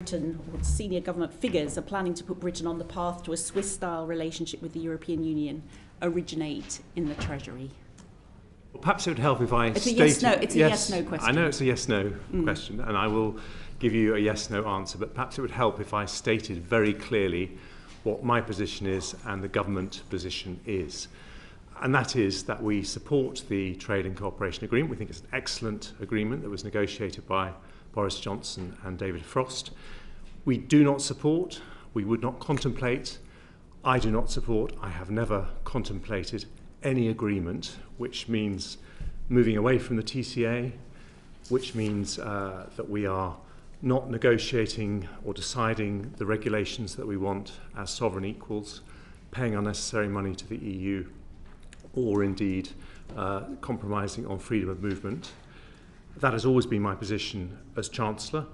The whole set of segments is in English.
Britain, or senior government figures, are planning to put Britain on the path to a Swiss-style relationship with the European Union originate in the Treasury? Well, perhaps it would help if I stated... It's a yes-no question. I know it's a yes-no question, and I will give you a yes-no answer, but perhaps it would help if I stated very clearly what my position is and the government position is. And that is that we support the Trade and Cooperation Agreement. We think it's an excellent agreement that was negotiated by Boris Johnson and David Frost. We do not support, we would not contemplate, I do not support, I have never contemplated any agreement which means moving away from the TCA, which means that we are not negotiating or deciding the regulations that we want as sovereign equals, paying unnecessary money to the EU, or indeed compromising on freedom of movement. That has always been my position as Chancellor,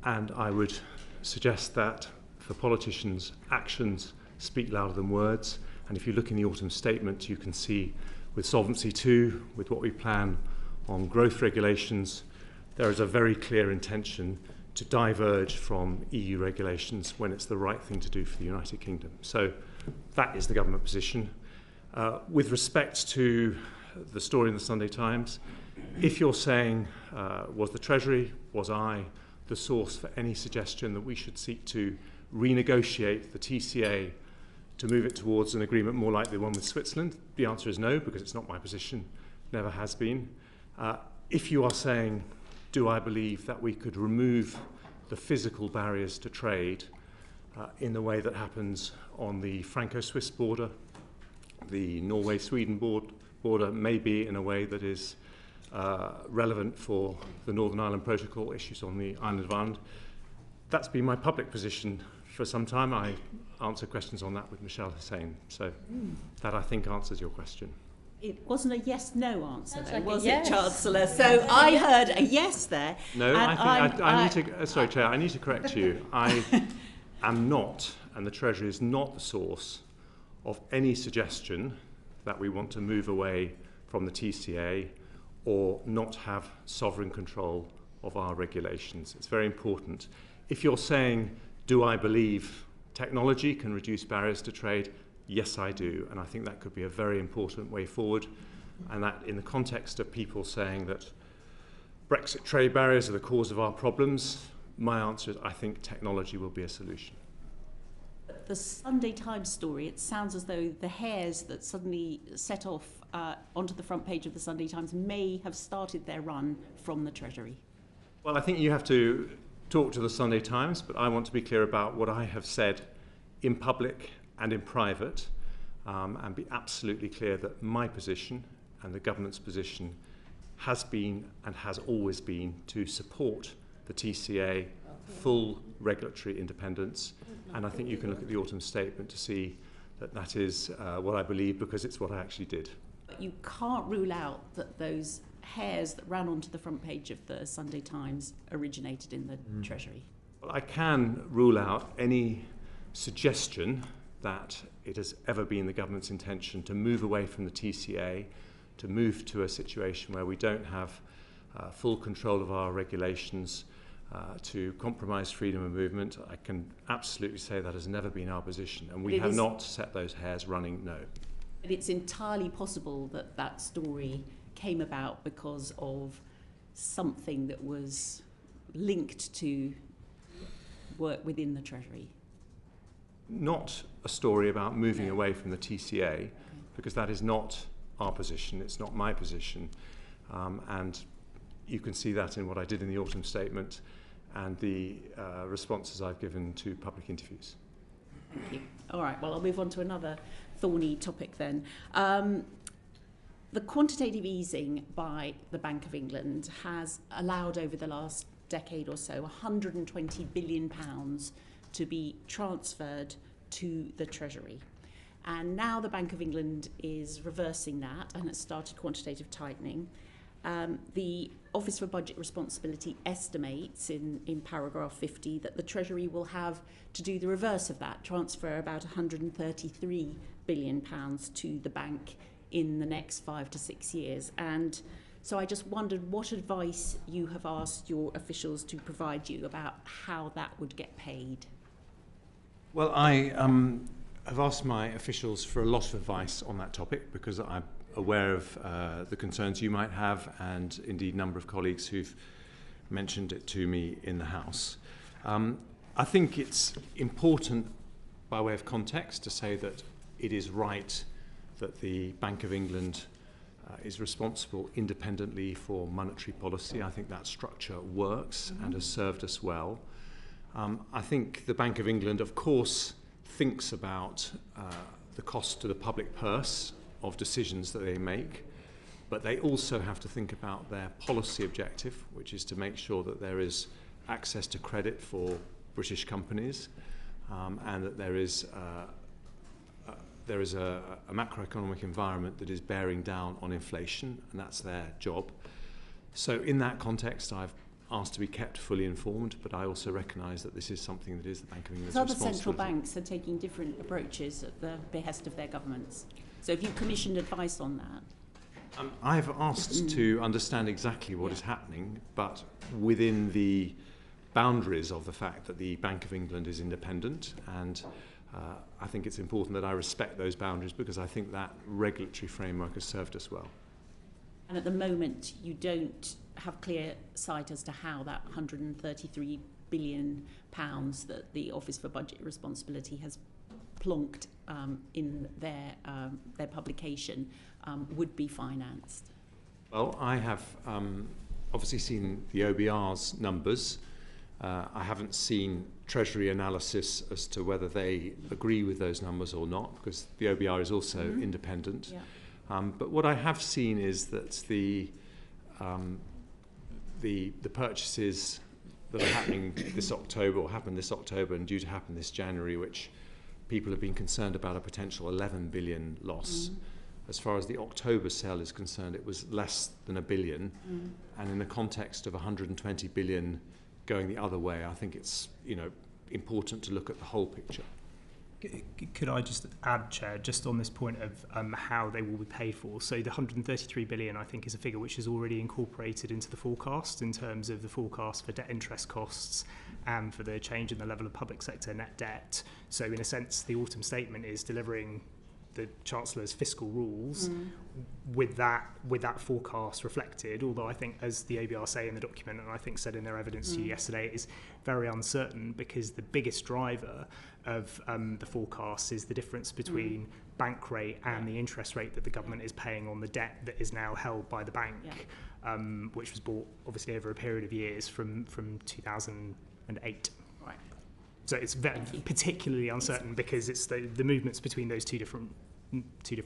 and I would suggest that for politicians, actions speak louder than words. And if you look in the autumn statement, you can see with Solvency II, with what we plan on growth regulations, there is a very clear intention to diverge from EU regulations when it's the right thing to do for the United Kingdom. So that is the government position. With respect to the story in the Sunday Times, if you're saying, was the Treasury, was I the source for any suggestion that we should seek to renegotiate the TCA to move it towards an agreement more like the one with Switzerland? The answer is no, because it's not my position, never has been. If you are saying, do I believe that we could remove the physical barriers to trade in the way that happens on the Franco-Swiss border, the Norway-Sweden border, maybe in a way that is relevant for the Northern Ireland Protocol issues on the island of Ireland. That's been my public position for some time. I answer questions on that with Michelle Hussain. So that, I think, answers your question. It wasn't a yes-no answer, though, like was yes. it, Chancellor? So I heard a yes there. No, I need to... sorry, Chair, I need to correct you. I am not, and the Treasury is not the source of any suggestion that we want to move away from the TCA or not have sovereign control of our regulations. It's very important. If you're saying, do I believe technology can reduce barriers to trade? Yes, I do, and I think that could be a very important way forward, and that in the context of people saying that Brexit trade barriers are the cause of our problems, my answer is I think technology will be a solution. The Sunday Times story, it sounds as though the hares that suddenly set off onto the front page of the Sunday Times may have started their run from the Treasury. Well, I think you have to talk to the Sunday Times, but I want to be clear about what I have said in public and in private, and be absolutely clear that my position and the government's position has been and has always been to support the TCA, full regulatory independence, and I think you can look at the autumn statement to see that that is what I believe, because it's what I actually did. But you can't rule out that those hares that ran onto the front page of the Sunday Times originated in the Treasury. Well, I can rule out any suggestion that it has ever been the government's intention to move away from the TCA, to move to a situation where we don't have full control of our regulations, to compromise freedom of movement. I can absolutely say that has never been our position, and we have not set those hares running, no. But it's entirely possible that that story came about because of something that was linked to work within the Treasury. Not a story about moving away from the TCA, because that is not our position, it's not my position, and you can see that in what I did in the autumn statement and the responses I've given to public interviews. Thank you. All right, well, I'll move on to another thorny topic then. The quantitative easing by the Bank of England has allowed over the last decade or so £120 billion to be transferred to the Treasury. And now the Bank of England is reversing that and has started quantitative tightening. The Office for Budget Responsibility estimates in paragraph 50 that the Treasury will have to do the reverse of that, transfer about £133 billion to the bank in the next 5 to 6 years. And So I just wondered what advice you have asked your officials to provide you about how that would get paid. Well, I have asked my officials for a lot of advice on that topic because I'm aware of the concerns you might have, and indeed a number of colleagues who've mentioned it to me in the House. I think it's important, by way of context, to say that it is right that the Bank of England is responsible independently for monetary policy. I think that structure works and has served us well. I think the Bank of England, of course, thinks about the cost to the public purse of decisions that they make, but they also have to think about their policy objective, which is to make sure that there is access to credit for British companies, and that there is a macroeconomic environment that is bearing down on inflation, and that's their job. So in that context, I've asked to be kept fully informed, but I also recognise that this is something that is the Bank of England's responsibility. Other central banks are taking different approaches at the behest of their governments. So have you commissioned advice on that? I've asked to understand exactly what is happening, but within the boundaries of the fact that the Bank of England is independent, and I think it's important that I respect those boundaries because I think that regulatory framework has served us well. And at the moment, you don't have clear sight as to how that £133 billion that the Office for Budget Responsibility has plonked in their publication would be financed. Well, I have obviously seen the OBR's numbers. I haven't seen Treasury analysis as to whether they agree with those numbers or not, because the OBR is also independent. Yeah. But what I have seen is that the purchases that are happening this October, or happened this October and due to happen this January, which people have been concerned about a potential 11 billion loss. As far as the October sale is concerned, it was less than $1 billion. And in the context of 120 billion going the other way, I think it's important to look at the whole picture. Could I just add, Chair, just on this point of how they will be paid for? So the 133 billion, I think, is a figure which is already incorporated into the forecast in terms of the forecast for debt interest costs and for the change in the level of public sector net debt. So in a sense, the autumn statement is delivering the Chancellor's fiscal rules with that forecast reflected, although I think, as the ABR say in the document, and I think said in their evidence to you yesterday, it is very uncertain because the biggest driver of the forecast is the difference between bank rate and the interest rate that the government is paying on the debt that is now held by the bank, which was bought obviously over a period of years from 2008. Right. So it's particularly uncertain because it's the movements between those two different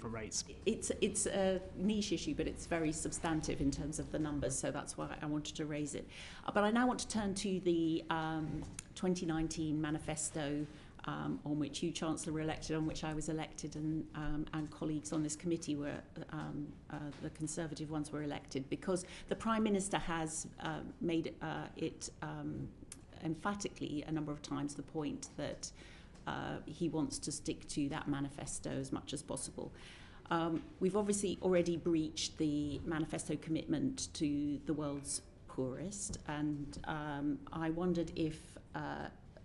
rates. It's a niche issue, but it's very substantive in terms of the numbers, so that's why I wanted to raise it. But I now want to turn to the 2019 manifesto on which you, Chancellor, were elected, on which I was elected, and colleagues on this committee were, the Conservative ones were elected, because the Prime Minister has made it emphatically a number of times the point that he wants to stick to that manifesto as much as possible. We've obviously already breached the manifesto commitment to the world's poorest, and I wondered if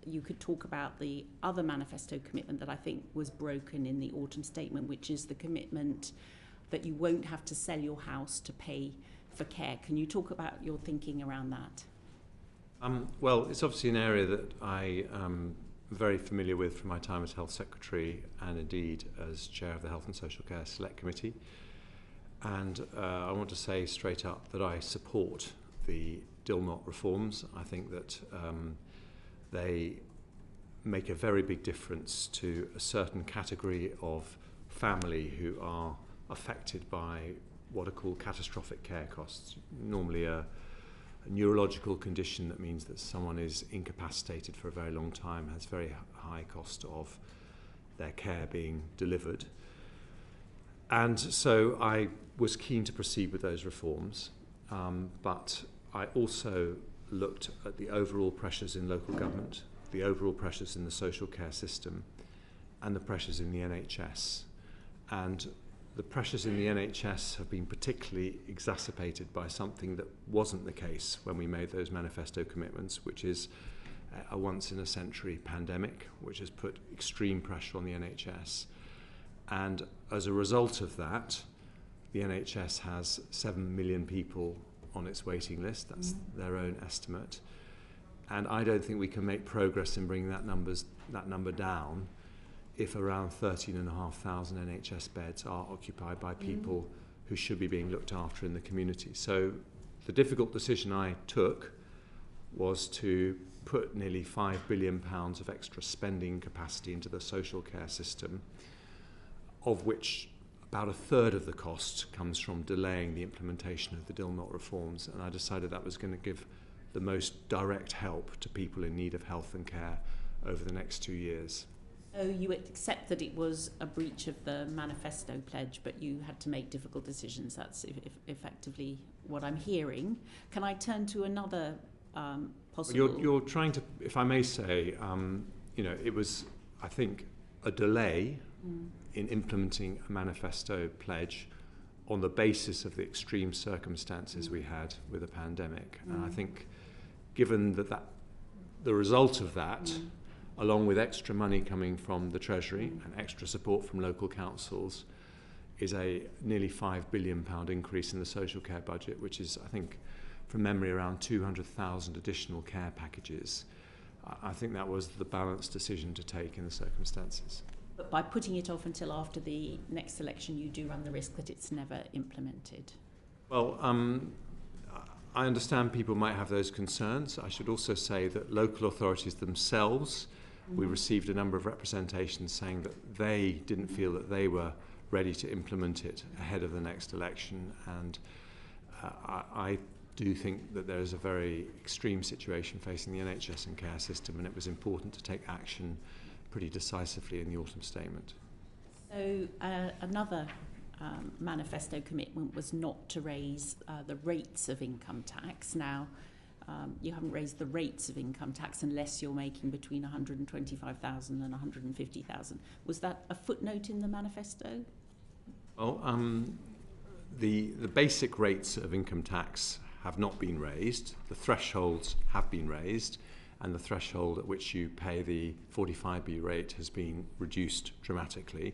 you could talk about the other manifesto commitment that I think was broken in the autumn statement, which is the commitment that you won't have to sell your house to pay for care. Can you talk about your thinking around that? Well, it's obviously an area that I am very familiar with from my time as Health Secretary and indeed as Chair of the Health and Social Care Select Committee. And I want to say straight up that I support the Dilmot reforms. I think that they make a very big difference to a certain category of family who are affected by what are called catastrophic care costs, normally a neurological condition that means that someone is incapacitated for a very long time, has very high cost of their care being delivered. And so I was keen to proceed with those reforms, but I also looked at the overall pressures in local government, the overall pressures in the social care system, and the pressures in the NHS. And the pressures in the NHS have been particularly exacerbated by something that wasn't the case when we made those manifesto commitments, which is a once-in-a-century pandemic, which has put extreme pressure on the NHS. And as a result of that, the NHS has 7 million people on its waiting list. That's their own estimate. And I don't think we can make progress in bringing that number down if around 13,500 NHS beds are occupied by people who should be being looked after in the community. So the difficult decision I took was to put nearly £5 billion of extra spending capacity into the social care system, of which about a third of the cost comes from delaying the implementation of the DILNOT reforms. And I decided that was going to give the most direct help to people in need of health and care over the next 2 years. So you accept that it was a breach of the manifesto pledge, but you had to make difficult decisions. That's effectively what I'm hearing. Can I turn to another possible... You're trying to, if I may say, it was, I think, a delay in implementing a manifesto pledge on the basis of the extreme circumstances we had with the pandemic. And I think, given that the result of that, along with extra money coming from the Treasury and extra support from local councils, is a nearly £5 billion increase in the social care budget, which is, I think, from memory, around 200,000 additional care packages. I think that was the balanced decision to take in the circumstances. But by putting it off until after the next election, you do run the risk that it's never implemented. Well, I understand people might have those concerns. I should also say that local authorities themselves, we received a number of representations saying that they didn't feel that they were ready to implement it ahead of the next election. And I do think that there is a very extreme situation facing the NHS and care system, and it was important to take action pretty decisively in the autumn statement. So another manifesto commitment was not to raise the rates of income tax. Now, you haven't raised the rates of income tax unless you're making between 125,000 and 150,000. Was that a footnote in the manifesto? Well, the basic rates of income tax have not been raised. The thresholds have been raised, and the threshold at which you pay the 45B rate has been reduced dramatically.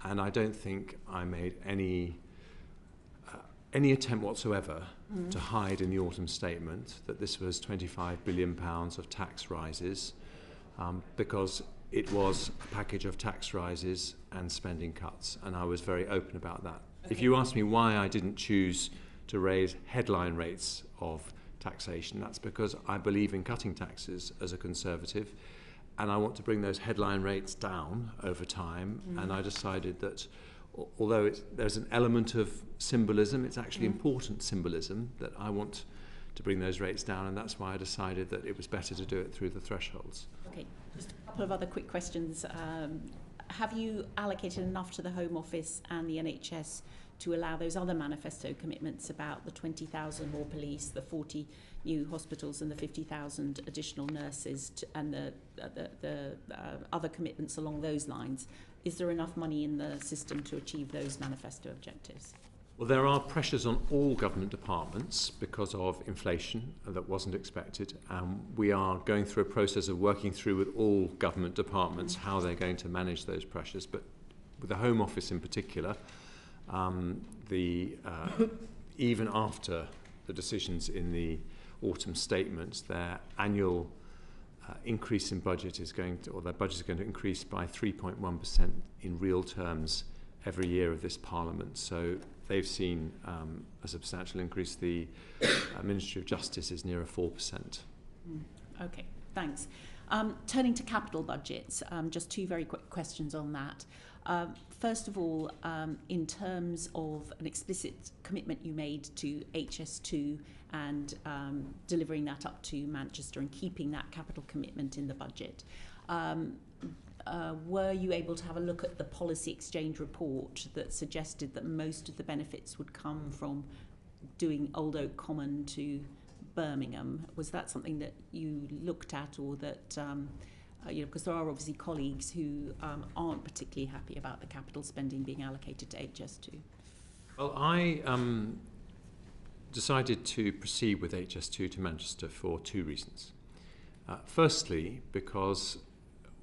And I don't think I made any attempt whatsoever to hide in the autumn statement that this was £25 billion of tax rises, because it was a package of tax rises and spending cuts, and I was very open about that. Okay. If you ask me why I didn't choose to raise headline rates of taxation, that's because I believe in cutting taxes as a Conservative, and I want to bring those headline rates down over time. And I decided that although there's an element of symbolism, it's actually important symbolism, that I want to bring those rates down, and that's why I decided that it was better to do it through the thresholds. Okay, just a couple of other quick questions. Have you allocated enough to the Home Office and the NHS to allow those other manifesto commitments about the 20,000 more police, the 40 new hospitals and the 50,000 additional nurses and the other commitments along those lines? Is there enough money in the system to achieve those manifesto objectives? Well, there are pressures on all government departments because of inflation that wasn't expected. We are going through a process of working through with all government departments how they're going to manage those pressures. But with the Home Office in particular, even after the decisions in the autumn statements, their annual increase in budget is going to, or their budget is going to increase by 3.1% in real terms every year of this Parliament. So they've seen a substantial increase. The Ministry of Justice is nearer 4%. Okay, thanks. Turning to capital budgets, just two very quick questions on that. First of all, in terms of an explicit commitment you made to HS2 and delivering that up to Manchester and keeping that capital commitment in the budget, were you able to have a look at the policy exchange report that suggested that most of the benefits would come from doing Old Oak Common to Birmingham? Was that something that you looked at, or that because there are obviously colleagues who aren't particularly happy about the capital spending being allocated to HS2. Well, I decided to proceed with HS2 to Manchester for two reasons. Firstly, because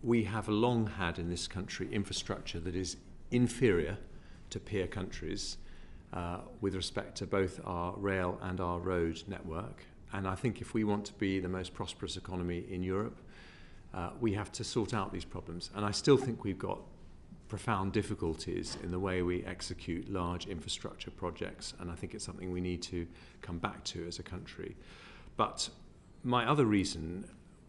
we have long had in this country infrastructure that is inferior to peer countries with respect to both our rail and our road network. And I think if we want to be the most prosperous economy in Europe, we have to sort out these problems. And I still think we've got profound difficulties in the way we execute large infrastructure projects, and I think it's something we need to come back to as a country. But my other reason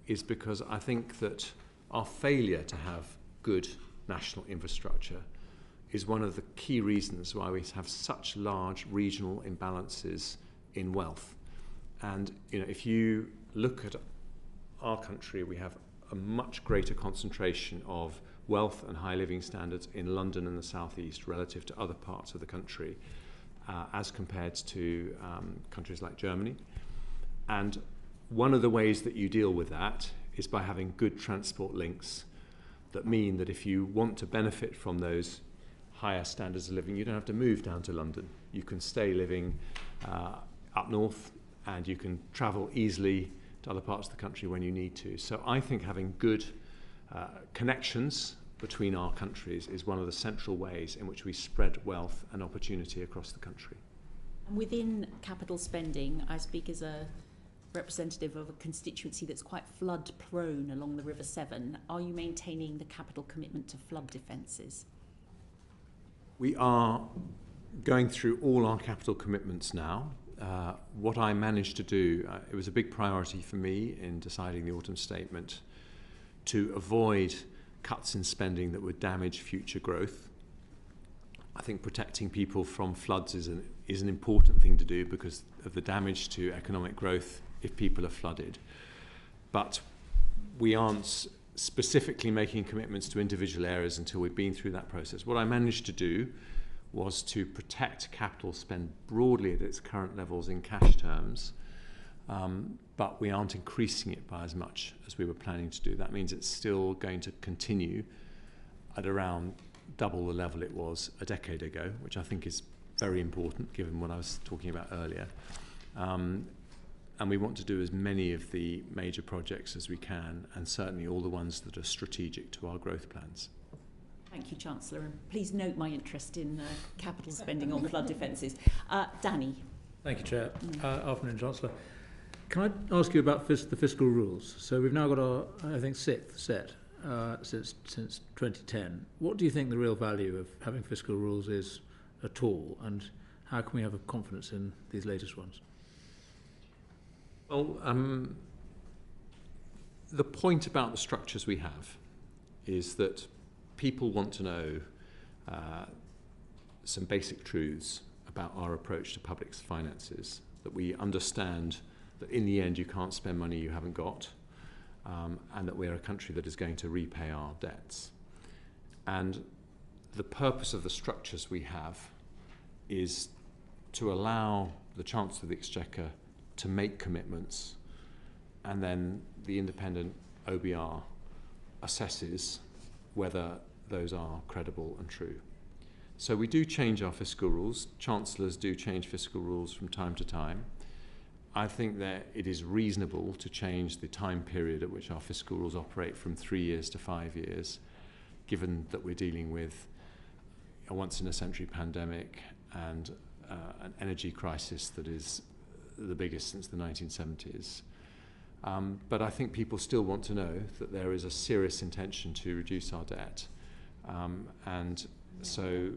is because I think that our failure to have good national infrastructure is one of the key reasons why we have such large regional imbalances in wealth. And if you look at our country, we have a much greater concentration of wealth and high living standards in London and the southeast relative to other parts of the country as compared to countries like Germany. And one of the ways that you deal with that is by having good transport links that mean that if you want to benefit from those higher standards of living, you don't have to move down to London. You can stay living up north, and you can travel easily to other parts of the country when you need to. So I think having good connections between our countries is one of the central ways in which we spread wealth and opportunity across the country. Within capital spending, I speak as a representative of a constituency that's quite flood prone along the River Severn. Are you maintaining the capital commitment to flood defences? We are going through all our capital commitments now. What I managed to do, it was a big priority for me in deciding the autumn statement to avoid cuts in spending that would damage future growth. I think protecting people from floods is an important thing to do because of the damage to economic growth if people are flooded. But we aren't specifically making commitments to individual areas until we've been through that process. What I managed to do was to protect capital spend broadly at its current levels in cash terms, but we aren't increasing it by as much as we were planning to do. That means it's still going to continue at around double the level it was a decade ago, which I think is very important given what I was talking about earlier. And we want to do as many of the major projects as we can, and certainly all the ones that are strategic to our growth plans. Thank you, Chancellor, and please note my interest in capital spending on flood defences. Danny. Thank you, Chair. Afternoon, Chancellor. Can I ask you about the fiscal rules? So we've now got our, I think, sixth set since 2010. What do you think the real value of having fiscal rules is at all, and how can we have a confidence in these latest ones? Well, the point about the structures we have is that people want to know some basic truths about our approach to public finances, that we understand that in the end you can't spend money you haven't got, and that we're a country that is going to repay our debts. And the purpose of the structures we have is to allow the Chancellor of the Exchequer to make commitments, and then the independent OBR assesses whether those are credible and true. So we do change our fiscal rules. Chancellors do change fiscal rules from time to time. I think that it is reasonable to change the time period at which our fiscal rules operate from 3 years to 5 years, given that we're dealing with a once-in-a-century pandemic and an energy crisis that is the biggest since the 1970s. But I think people still want to know that there is a serious intention to reduce our debt. And so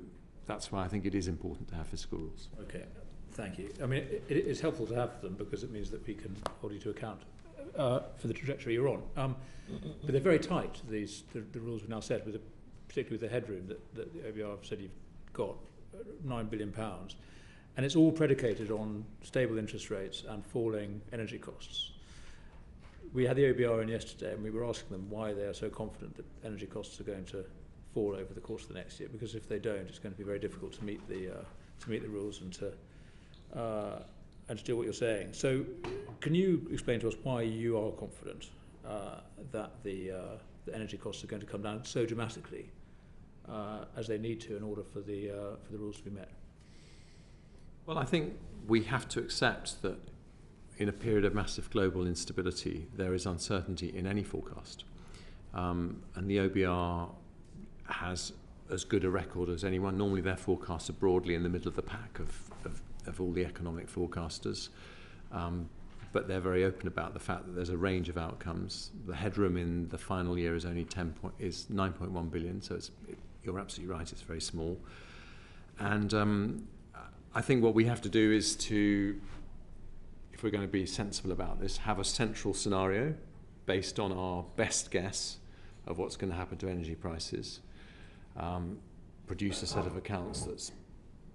that's why I think it is important to have fiscal rules. Okay, thank you. I mean, it's helpful to have them because it means that we can hold you to account for the trajectory you're on. But they're very tight, the rules we've now set, particularly with the headroom that the OBR have said you've got, £9 billion. And it's all predicated on stable interest rates and falling energy costs. We had the OBR in yesterday, and we were asking them why they are so confident that energy costs are going to fall over the course of the next year. Because if they don't, it's going to be very difficult to meet the rules and to do what you're saying. So, can you explain to us why you are confident, that the energy costs are going to come down so dramatically as they need to in order for the rules to be met? Well, I think we have to accept that in a period of massive global instability, there is uncertainty in any forecast. And the OBR has as good a record as anyone. Normally their forecasts are broadly in the middle of the pack of all the economic forecasters. But they're very open about the fact that there's a range of outcomes. The headroom in the final year is only 9.1 billion, so you're absolutely right, it's very small. And I think what we have to do is to, if we're going to be sensible about this, have a central scenario based on our best guess of what's going to happen to energy prices, produce a set of accounts that's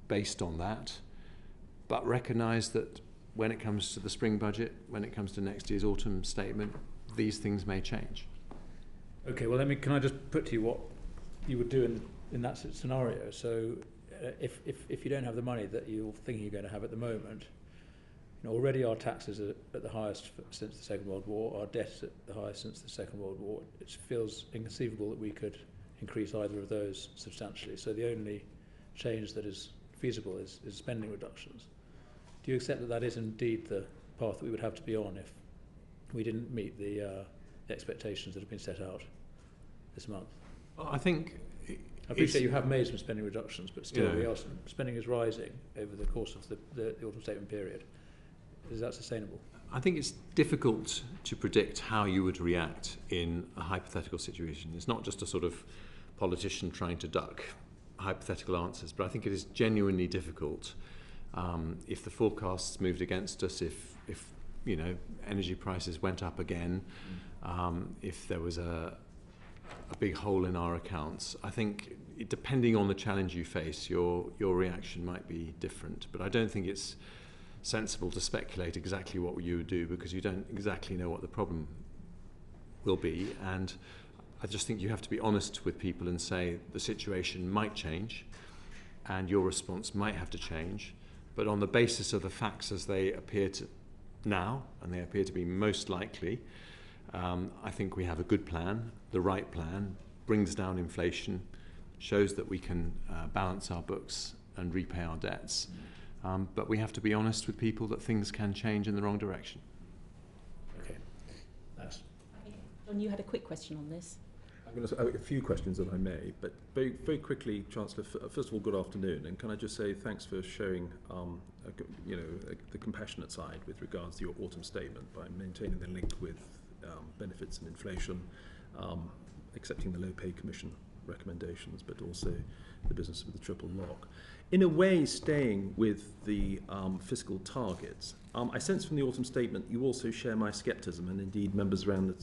based on that, but recognise that when it comes to the spring budget, when it comes to next year's autumn statement, these things may change. Okay, well, can I just put to you what you would do in that scenario? So if you don't have the money that you're thinking you're going to have at the moment, already our taxes are at the highest since the Second World War, our debt is at the highest since the Second World War. It feels inconceivable that we could increase either of those substantially. So the only change that is feasible is spending reductions. Do you accept that that is indeed the path that we would have to be on if we didn't meet the expectations that have been set out this month? Well, I think I appreciate you have made some spending reductions, but still, spending is rising over the course of the autumn statement period. Is that sustainable? I think it's difficult to predict how you would react in a hypothetical situation. It's not just a sort of politician trying to duck hypothetical answers, but I think it is genuinely difficult if the forecasts moved against us, if energy prices went up again, if there was a big hole in our accounts. I think depending on the challenge you face, your reaction might be different. But I don't think it's sensible to speculate exactly what you would do because you don't exactly know what the problem will be. And I just think you have to be honest with people and say the situation might change and your response might have to change. But on the basis of the facts as they appear to now, and they appear to be most likely, I think we have a good plan, the right plan, brings down inflation, shows that we can balance our books and repay our debts. But we have to be honest with people that things can change in the wrong direction. Okay, thanks. John, you had a quick question on this. I'm going to say a few questions, if I may, but very, very quickly, Chancellor. First of all, good afternoon, and can I just say thanks for showing, the compassionate side with regards to your autumn statement by maintaining the link with benefits and inflation, accepting the Low Pay Commission recommendations, but also the business with the triple lock. In a way, staying with the fiscal targets, I sense from the autumn statement you also share my scepticism, and indeed members around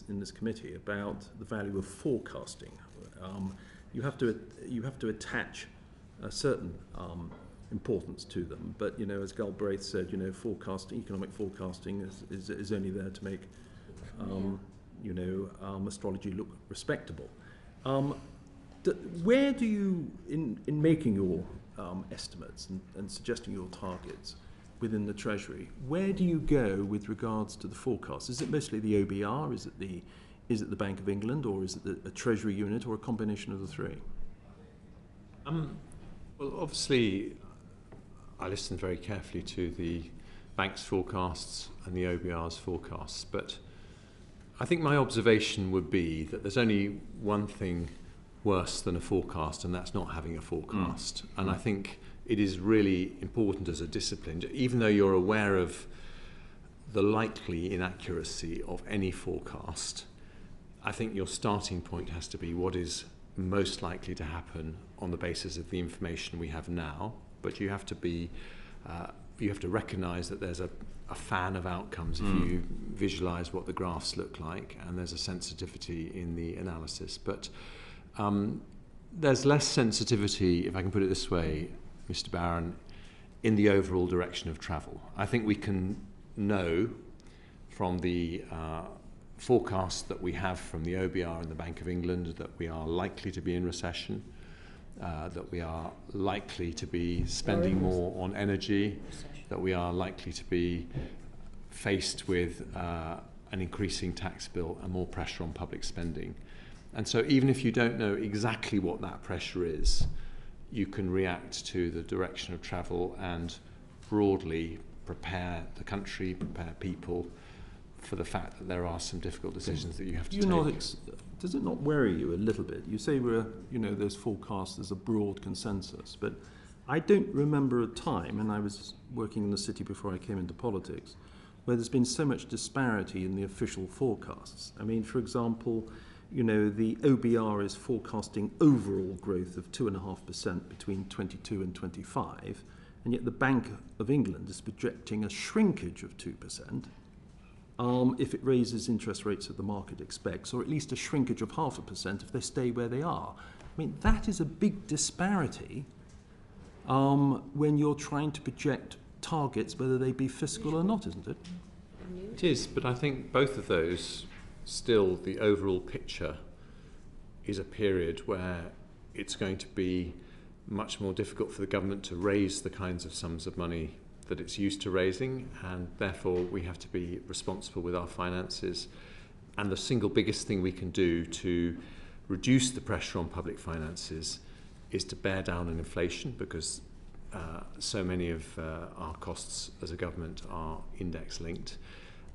in this committee, about the value of forecasting. You have to attach a certain importance to them, but as Galbraith said, economic forecasting is only there to make astrology look respectable. Where do you, in making your estimates and suggesting your targets within the Treasury, where do you go with regards to the forecast? Is it mostly the OBR? Is it the Bank of England, or is it a Treasury unit, or a combination of the three? Well, obviously, I listened very carefully to the bank's forecasts and the OBR's forecasts, but I think my observation would be that there's only one thing worse than a forecast, and that's not having a forecast. And I think it is really important as a discipline, even though you're aware of the likely inaccuracy of any forecast, I think your starting point has to be what is most likely to happen on the basis of the information we have now. But you have to be, you have to recognise that there's a fan of outcomes if you visualise what the graphs look like, and there's a sensitivity in the analysis. But there's less sensitivity, if I can put it this way, Mr. Barron, in the overall direction of travel. I think we can know from the forecasts that we have from the OBR and the Bank of England that we are likely to be in recession, that we are likely to be spending more on energy, that we are likely to be faced with a an increasing tax bill and more pressure on public spending. And so even if you don't know exactly what that pressure is, you can react to the direction of travel and broadly prepare the country, prepare people for the fact that there are some difficult decisions that you have to take. Does it not worry you a little bit? You say there's forecasts, there's a broad consensus, but I don't remember a time, and I was working in the city before I came into politics, where there's been so much disparity in the official forecasts. I mean, for example, the OBR is forecasting overall growth of 2.5% between 22 and 25, and yet the Bank of England is projecting a shrinkage of 2%. If it raises interest rates that the market expects, or at least a shrinkage of 0.5% if they stay where they are. I mean, that is a big disparity when you're trying to project targets, whether they be fiscal or not, isn't it? It is, but I think both of those, still the overall picture is a period where it's going to be much more difficult for the government to raise the kinds of sums of money that it's used to raising, and therefore we have to be responsible with our finances. And the single biggest thing we can do to reduce the pressure on public finances is to bear down on inflation, because so many of our costs as a government are index linked.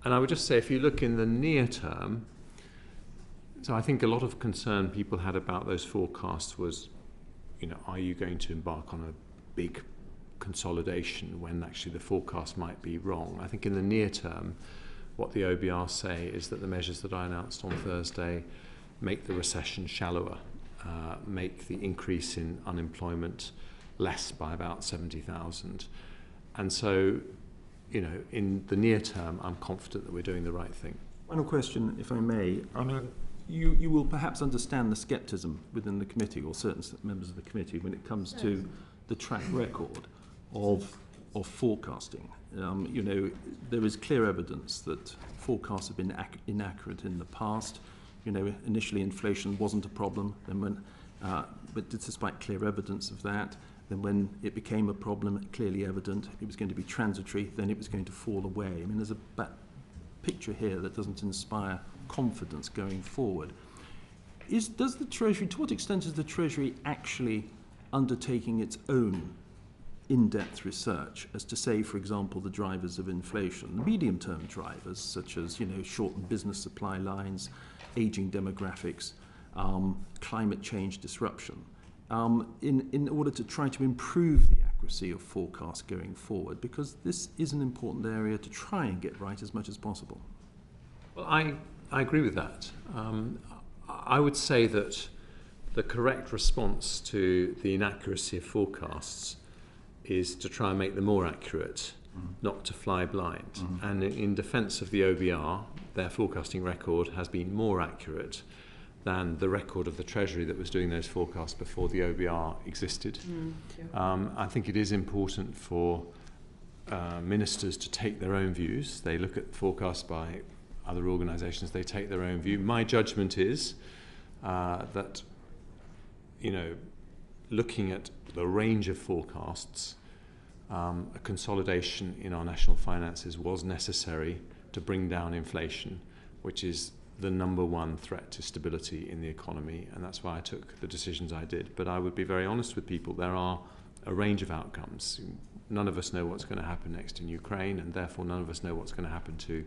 And I would just say, if you look in the near term, so I think a lot of concern people had about those forecasts was, are you going to embark on a big consolidation when actually the forecast might be wrong? I think in the near term, what the OBR say is that the measures that I announced on Thursday make the recession shallower, make the increase in unemployment less by about 70,000. And so, in the near term, I'm confident that we're doing the right thing. Final question, if I may. I mean, you will perhaps understand the scepticism within the committee, or certain members of the committee, when it comes to the track record of forecasting. There is clear evidence that forecasts have been inaccurate in the past. Initially inflation wasn't a problem, then but despite clear evidence of that, then when it became a problem, clearly evident, it was going to be transitory, then it was going to fall away. I mean, there's a picture here that doesn't inspire confidence going forward. Does the Treasury, to what extent is the Treasury actually undertaking its own in-depth research as to say, for example, the drivers of inflation, the medium-term drivers such as shortened business supply lines, aging demographics, climate change disruption, in order to try to improve the accuracy of forecasts going forward, because this is an important area to try and get right as much as possible? Well, I agree with that. I would say that the correct response to the inaccuracy of forecasts is to try and make them more accurate, not to fly blind. And in defence of the OBR, their forecasting record has been more accurate than the record of the Treasury that was doing those forecasts before the OBR existed. I think it is important for ministers to take their own views. They look at forecasts by other organisations, they take their own view. My judgment is that, looking at the range of forecasts, a consolidation in our national finances was necessary to bring down inflation, which is the number one threat to stability in the economy, and that's why I took the decisions I did. But I would be very honest with people, there are a range of outcomes. None of us know what's going to happen next in Ukraine, and therefore none of us know what's going to happen to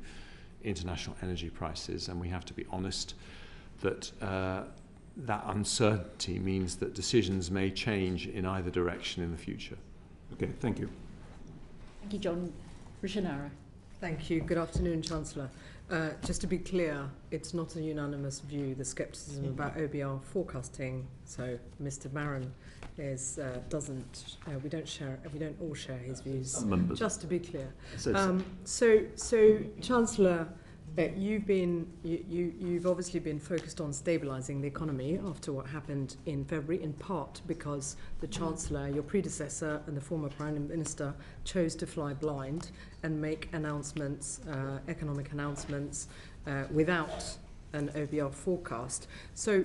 international energy prices, and we have to be honest that that uncertainty means that decisions may change in either direction in the future. Okay, thank you. Thank you, John. Rishanara. Thank you. Good afternoon, Chancellor. Just to be clear, it's not a unanimous view, the scepticism about OBR forecasting. So Mr. Maron doesn't. We don't all share his views. Just to be clear. So Chancellor, you've obviously been focused on stabilising the economy after what happened in February, in part because the Chancellor, your predecessor, and the former Prime Minister chose to fly blind and make announcements, economic announcements, without an OBR forecast. So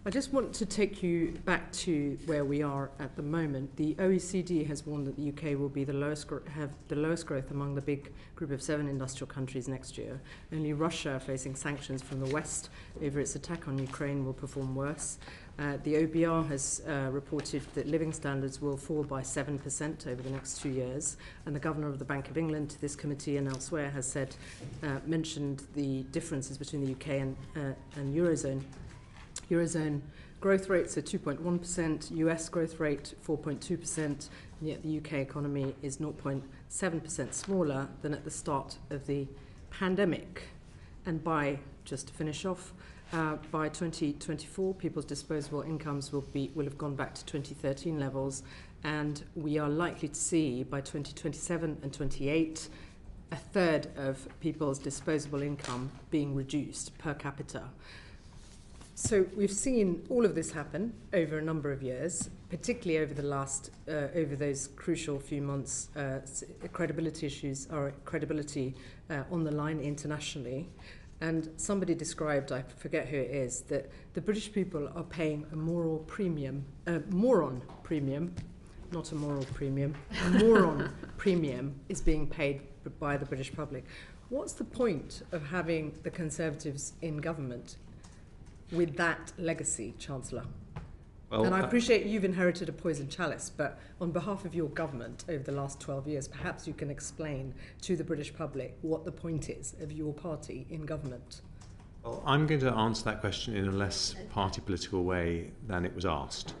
I just want to take you back to where we are at the moment. The OECD has warned that the UK will be have the lowest growth among the big group of 7 industrial countries next year. Only Russia, facing sanctions from the West over its attack on Ukraine, will perform worse. The OBR has reported that living standards will fall by 7% over the next 2 years, and the Governor of the Bank of England to this committee and elsewhere has mentioned the differences between the UK and Eurozone. Eurozone growth rates are 2.1%, US growth rate 4.2%, and yet the UK economy is 0.7% smaller than at the start of the pandemic. And just to finish off, by 2024, people's disposable incomes will have gone back to 2013 levels, and we are likely to see by 2027 and 28 a third of people's disposable income being reduced per capita. So we've seen all of this happen over a number of years, particularly over the last, over those crucial few months, credibility issues or credibility on the line internationally. And somebody described, I forget who it is, that the British people are paying a moron premium, not a moral premium, a moron premium is being paid by the British public. What's the point of having the Conservatives in government with that legacy, Chancellor? Well, and I appreciate you've inherited a poisoned chalice, but on behalf of your government over the last 12 years, perhaps you can explain to the British public what the point is of your party in government. Well, I'm going to answer that question in a less party political way than it was asked.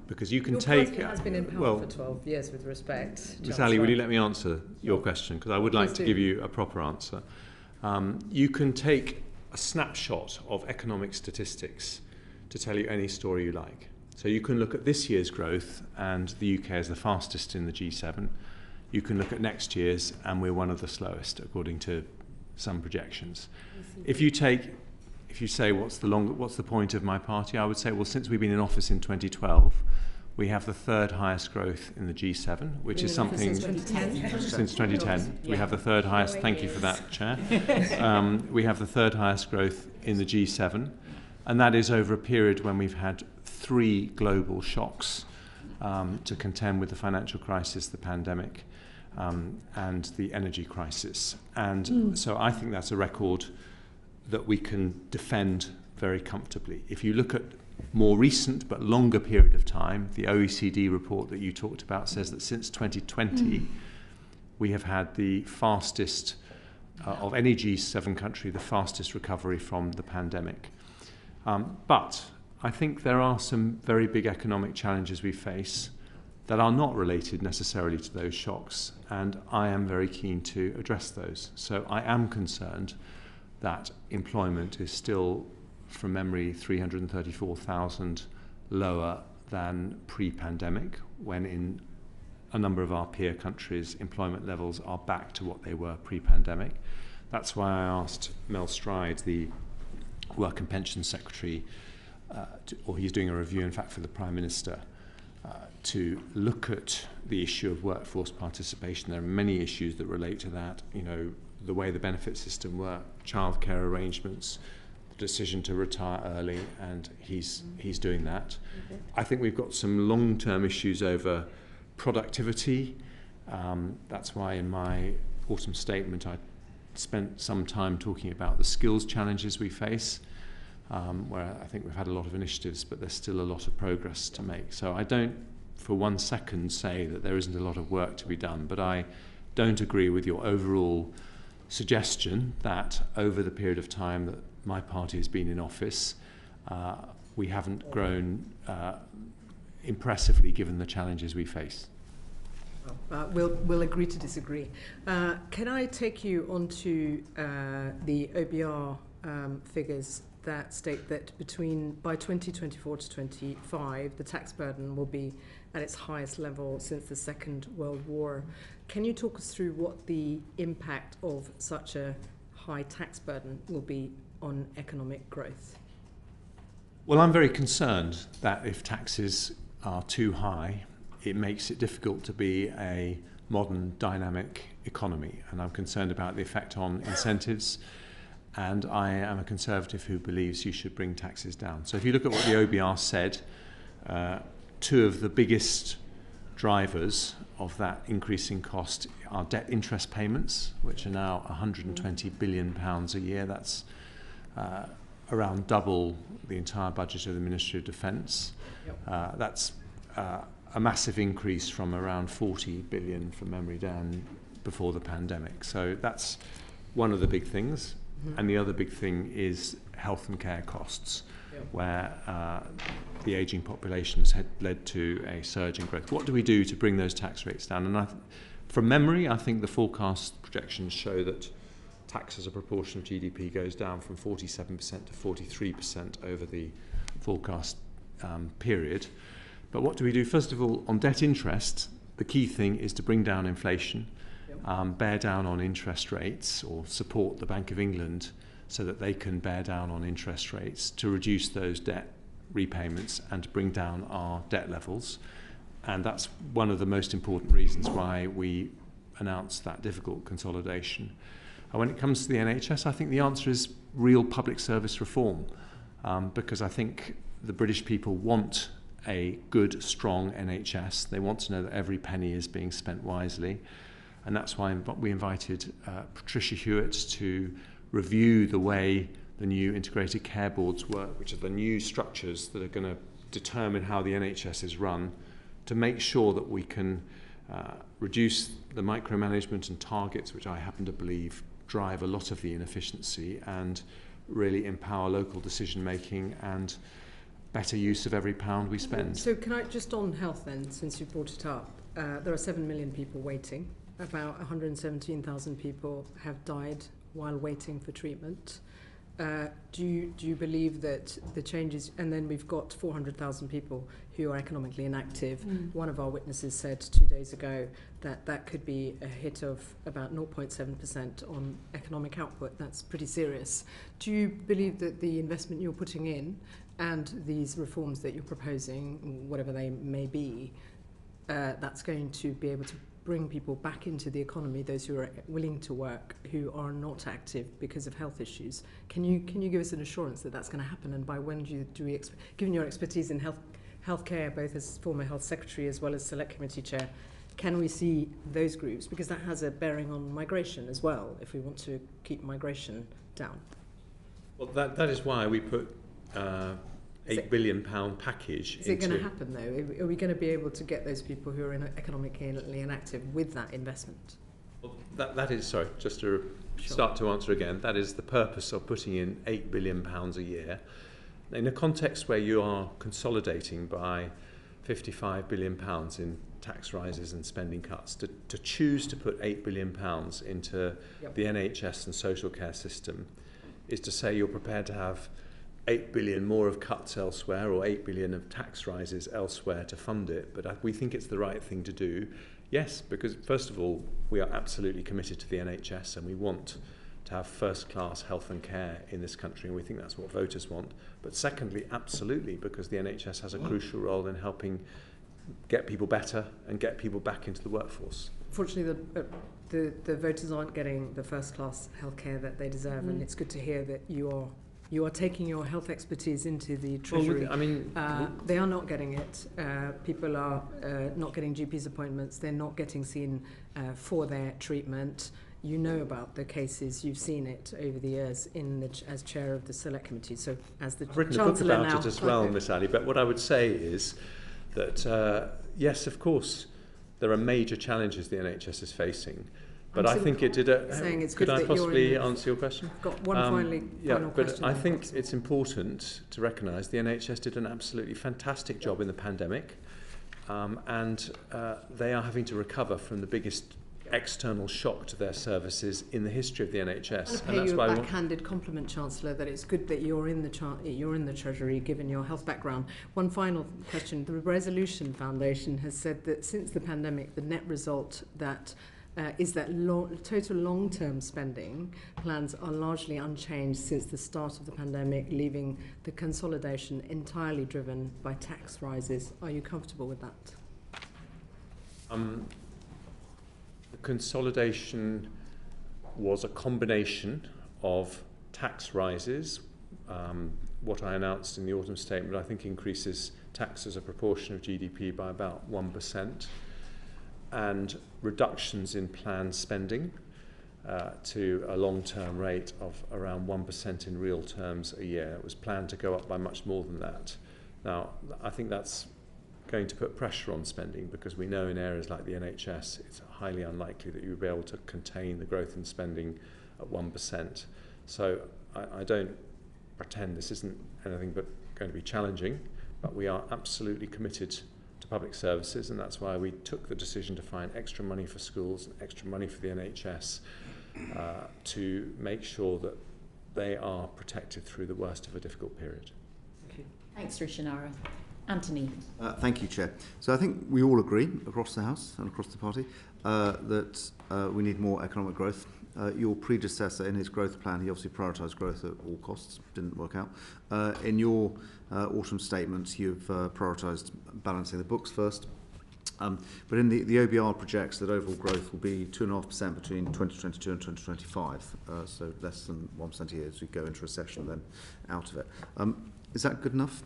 Because you can your take... party has been in power for 12 years, with respect. Ms. Ali, will you let me answer your question? Because I would like to give you a proper answer. You can take a snapshot of economic statistics to tell you any story you like. So you can look at this year's growth, and the UK is the fastest in the G7. You can look at next year's, and we're one of the slowest, according to some projections. If you say what's the point of my party, I would say, well, since we've been in office in 2012, we have the third highest growth in the G7, which is something... Since 2010? Since 2010. We have the third highest... Thank you for that, Chair. We have the third highest growth in the G7, and that is over a period when we've had 3 global shocks to contend with the financial crisis, the pandemic, and the energy crisis. And so I think that's a record that we can defend very comfortably. If you look at more recent but longer period of time, the OECD report that you talked about says that since 2020, we have had the fastest, of any G7 country, the fastest recovery from the pandemic. But I think there are some very big economic challenges we face that are not related necessarily to those shocks, and I am very keen to address those. So I am concerned that employment is still, from memory, 334,000 lower than pre-pandemic, when in a number of our peer countries, employment levels are back to what they were pre-pandemic. That's why I asked Mel Stride, the Work and Pensions Secretary, or he's doing a review, in fact, for the Prime Minister, to look at the issue of workforce participation. There are many issues that relate to that, you know, the way the benefit system works, childcare arrangements, the decision to retire early, and he's doing that. I think we've got some long-term issues over productivity. That's why in my autumn statement I spent some time talking about the skills challenges we face, where I think we've had a lot of initiatives, but there's still a lot of progress to make. So I don't for one second say that there isn't a lot of work to be done, but I don't agree with your overall suggestion that over the period of time that my party has been in office, we haven't grown impressively given the challenges we face. We'll agree to disagree. Can I take you on to the OBR figures that state that by 2024 to 25, the tax burden will be at its highest level since the Second World War. Can you talk us through what the impact of such a high tax burden will be on economic growth? Well, I'm very concerned that if taxes are too high, it makes it difficult to be a modern, dynamic economy. And I'm concerned about the effect on incentives and I am a Conservative who believes you should bring taxes down. So if you look at what the OBR said, two of the biggest drivers of that increasing cost are debt interest payments, which are now £120 billion a year. That's around double the entire budget of the Ministry of Defence. Yep. That's a massive increase from around 40 billion from memory down before the pandemic. So that's one of the big things. Mm-hmm. And the other big thing is health and care costs, yep. where the ageing population has led to a surge in growth. What do we do to bring those tax rates down? And from memory, I think the forecast projections show that tax as a proportion of GDP goes down from 47% to 43% over the forecast period. But what do we do? First of all, on debt interest, the key thing is to bring down inflation, bear down on interest rates, or support the Bank of England so that they can bear down on interest rates to reduce those debt repayments and to bring down our debt levels. And that's one of the most important reasons why we announced that difficult consolidation. And when it comes to the NHS, I think the answer is real public service reform, because I think the British people want a good, strong NHS. They want to know that every penny is being spent wisely. And that's why we invited Patricia Hewitt to review the way the new integrated care boards work, which are the new structures that are going to determine how the NHS is run, to make sure that we can reduce the micromanagement and targets, which I happen to believe drive a lot of the inefficiency, and really empower local decision making and better use of every pound we spend. So can I just on health then, since you brought it up, there are 7 million people waiting. About 117,000 people have died while waiting for treatment. Do you believe that the changes, and then we've got 400,000 people who are economically inactive. One of our witnesses said 2 days ago that that could be a hit of about 0.7% on economic output. That's pretty serious. Do you believe that the investment you're putting in and these reforms that you're proposing, whatever they may be, that's going to be able to bring people back into the economy, those who are willing to work, who are not active because of health issues? Can you give us an assurance that that's going to happen, and by when do we expect, given your expertise in healthcare, both as former health secretary as well as select committee chair, can we see those groups? Because that has a bearing on migration as well, if we want to keep migration down. Well, that is why we put £8 billion package. Is it going to happen though? Are we going to be able to get those people who are economically inactive with that investment? Well, that is, sorry, just to start to answer again, that is the purpose of putting in £8 billion a year. In a context where you are consolidating by £55 billion in tax rises and spending cuts, to choose to put £8 billion into the NHS and social care system is to say you're prepared to have 8 billion more of cuts elsewhere, or 8 billion of tax rises elsewhere to fund it. But we think it's the right thing to do. Yes, because first of all, we are absolutely committed to the NHS, and we want to have first-class health and care in this country, and we think that's what voters want. But secondly, absolutely, because the NHS has a crucial role in helping get people better and get people back into the workforce. Fortunately, the voters aren't getting the first-class health care that they deserve, and it's good to hear that you are taking your health expertise into the Treasury. Well, they are not getting it. People are not getting GP's appointments. They're not getting seen for their treatment. You know about the cases. You've seen it over the years as chair of the select committee. So as the I've written Chancellor a book about now, it as well, Miss Ali. But what I would say is that yes, of course, there are major challenges the NHS is facing. But I think it did a... Could I possibly answer your question? I've got one final question. But I think it's important to recognise the NHS did an absolutely fantastic job in the pandemic, and they are having to recover from the biggest external shock to their services in the history of the NHS. And that's why a backhanded compliment, Chancellor, that it's good that you're in the Treasury, given your health background. One final question. The Resolution Foundation has said that since the pandemic, the net result that is that total long-term spending plans are largely unchanged since the start of the pandemic, leaving the consolidation entirely driven by tax rises. Are you comfortable with that? The consolidation was a combination of tax rises. What I announced in the autumn statement, I think, increases tax as a proportion of GDP by about 1%, and reductions in planned spending to a long-term rate of around 1% in real terms a year. It was planned to go up by much more than that. Now, I think that's going to put pressure on spending, because we know in areas like the NHS it's highly unlikely that you'll be able to contain the growth in spending at 1%. So I don't pretend this isn't anything but going to be challenging, but we are absolutely committed to public services, and that's why we took the decision to find extra money for schools and extra money for the NHS to make sure that they are protected through the worst of a difficult period. Thanks, Rishinara. Anthony. Thank you, Chair. So I think we all agree across the House and across the party that we need more economic growth. Your predecessor in his growth plan, he obviously prioritised growth at all costs, didn't work out. In your autumn statement, you've prioritised balancing the books first. But in the OBR projects that overall growth will be 2.5% between 2022 and 2025, so less than 1% a year as we go into recession, then out of it. Is that good enough?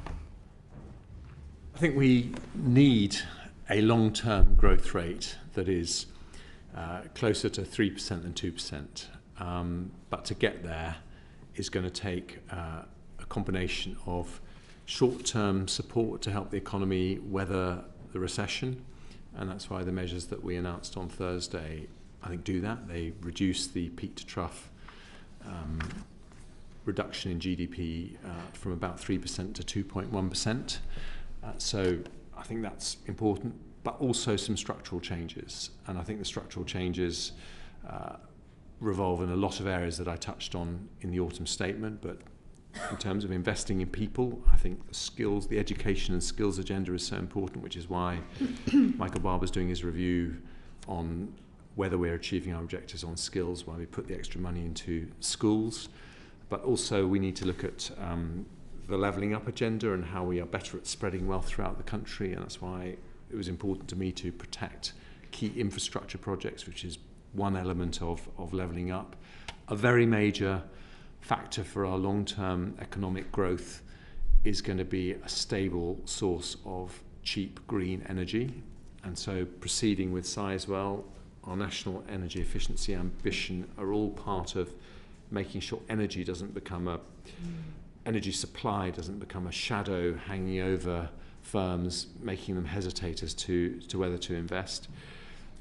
I think we need a long-term growth rate that is closer to 3% than 2%. But to get there is going to take a combination of short-term support to help the economy weather the recession, and that's why the measures that we announced on Thursday, I think, do that. They reduce the peak-to-trough reduction in GDP from about 3% to 2.1%. So I think that's important, but also some structural changes. And I think the structural changes revolve in a lot of areas that I touched on in the autumn statement. But in terms of investing in people, I think the skills, the education and skills agenda is so important, which is why Michael Barber's doing his review on whether we're achieving our objectives on skills, why we put the extra money into schools. But also we need to look at the levelling up agenda and how we are better at spreading wealth throughout the country, and that's why it was important to me to protect key infrastructure projects, which is one element of levelling up. A very major factor for our long-term economic growth is going to be a stable source of cheap green energy, and so proceeding with Sizewell, our national energy efficiency ambition, are all part of making sure energy doesn't become energy supply doesn't become a shadow hanging over firms, making them hesitate as to whether to invest.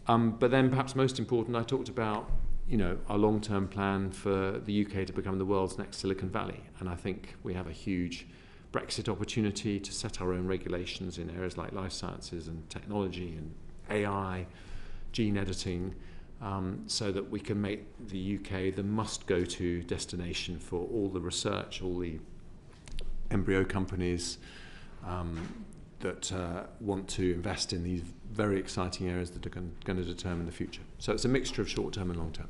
But then perhaps most important, I talked about our long-term plan for the UK to become the world's next Silicon Valley. And I think we have a huge Brexit opportunity to set our own regulations in areas like life sciences and technology and AI, gene editing, so that we can make the UK the must-go-to destination for all the research, all the embryo companies that want to invest in these very exciting areas that are going to determine the future. So it's a mixture of short-term and long-term.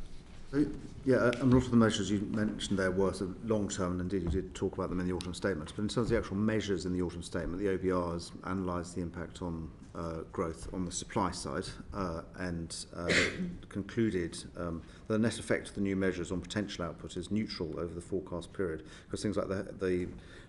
Yeah, and a lot of the measures you mentioned there were sort of long-term, and indeed you did talk about them in the autumn statements. But in terms of the actual measures in the autumn statement, the OBR has analysed the impact on growth on the supply side and concluded that the net effect of the new measures on potential output is neutral over the forecast period, because things like the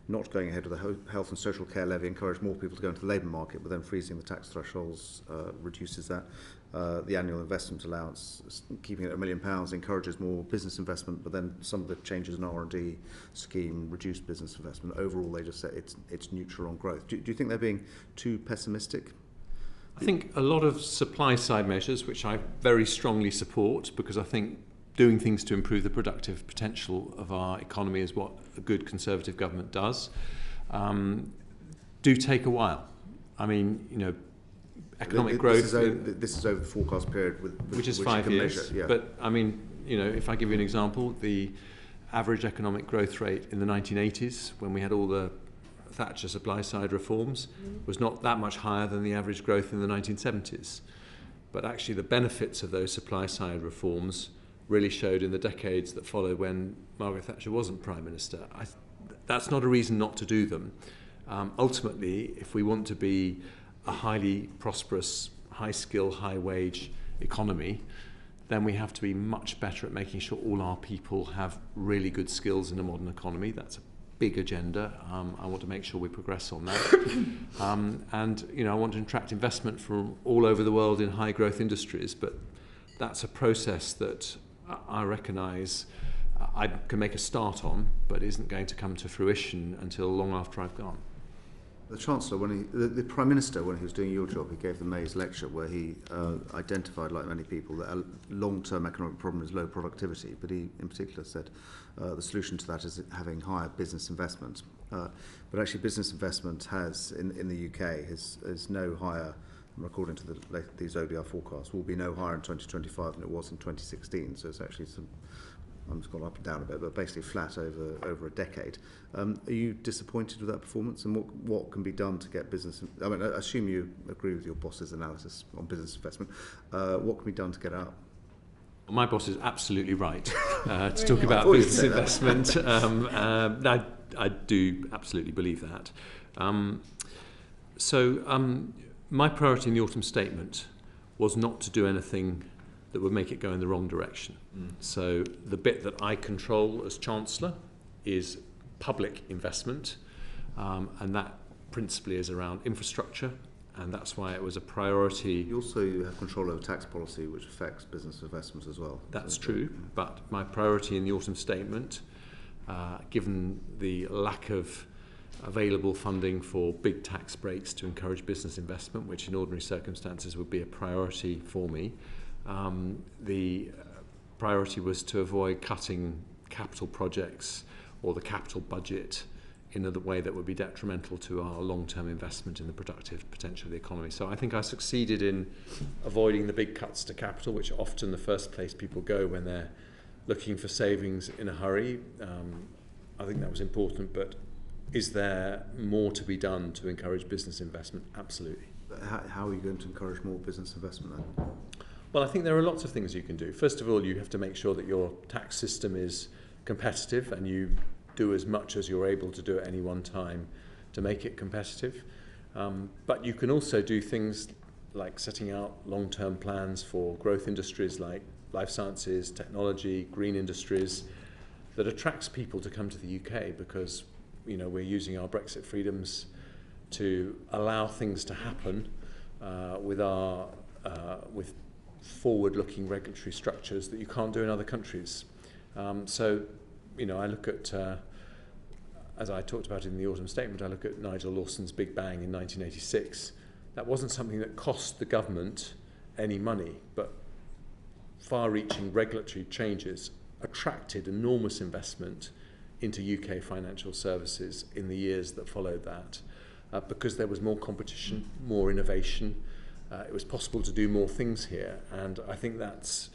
not going ahead with the health and social care levy encourage more people to go into the labour market, but then freezing the tax thresholds reduces that. The annual investment allowance, keeping it at £1 million, encourages more business investment, but then some of the changes in R&D scheme reduce business investment. Overall, they just say it's neutral on growth. Do you think they're being too pessimistic? I think a lot of supply-side measures, which I very strongly support, because I think doing things to improve the productive potential of our economy is what a good Conservative government does, do take a while. I mean, economic growth. This is over the forecast period, which is 5 years. Measure, yeah. But I mean, if I give you an example, the average economic growth rate in the 1980s, when we had all the Thatcher supply-side reforms, was not that much higher than the average growth in the 1970s. But actually, the benefits of those supply-side reforms really showed in the decades that followed when Margaret Thatcher wasn't Prime Minister. That's not a reason not to do them. Ultimately, if we want to be a highly prosperous, high-skill, high-wage economy, then we have to be much better at making sure all our people have really good skills in a modern economy. That's a big agenda. I want to make sure we progress on that. And I want to attract investment from all over the world in high growth industries, but that's a process that I recognise I can make a start on, but isn't going to come to fruition until long after I've gone. The Chancellor, the Prime Minister, when he was doing your job, he gave the Mays lecture where he identified, like many people, that a long-term economic problem is low productivity, but he in particular said the solution to that is having higher business investment. But actually business investment has, in the UK, is no higher, according to these ODR forecasts, will be no higher in 2025 than it was in 2016, so it's actually it's gone up and down a bit, but basically flat over a decade. Are you disappointed with that performance, and what can be done to get business? I mean, I assume you agree with your boss's analysis on business investment. What can be done to get it up? My boss is absolutely right to talk about business investment. I do absolutely believe that. My priority in the autumn statement was not to do anything that would make it go in the wrong direction. So the bit that I control as Chancellor is public investment, and that principally is around infrastructure, and that's why it was a priority. You also have control over tax policy, which affects business investment as well. That's true, but my priority in the autumn statement, given the lack of available funding for big tax breaks to encourage business investment, which in ordinary circumstances would be a priority for me, the priority was to avoid cutting capital projects or the capital budget in a way that would be detrimental to our long-term investment in the productive potential of the economy. So I think I succeeded in avoiding the big cuts to capital, which are often the first place people go when they're looking for savings in a hurry. I think that was important, but is there more to be done to encourage business investment? Absolutely. How are you going to encourage more business investment then? Well, I think there are lots of things you can do. First of all, you have to make sure that your tax system is competitive and you do as much as you're able to do at any one time to make it competitive. But you can also do things like setting out long-term plans for growth industries like life sciences, technology, green industries that attracts people to come to the UK because we're using our Brexit freedoms to allow things to happen with forward-looking regulatory structures that you can't do in other countries. I look at, as I talked about in the autumn statement, I look at Nigel Lawson's Big Bang in 1986. That wasn't something that cost the government any money, but far-reaching regulatory changes attracted enormous investment into UK financial services in the years that followed that, because there was more competition, more innovation. It was possible to do more things here, and I think that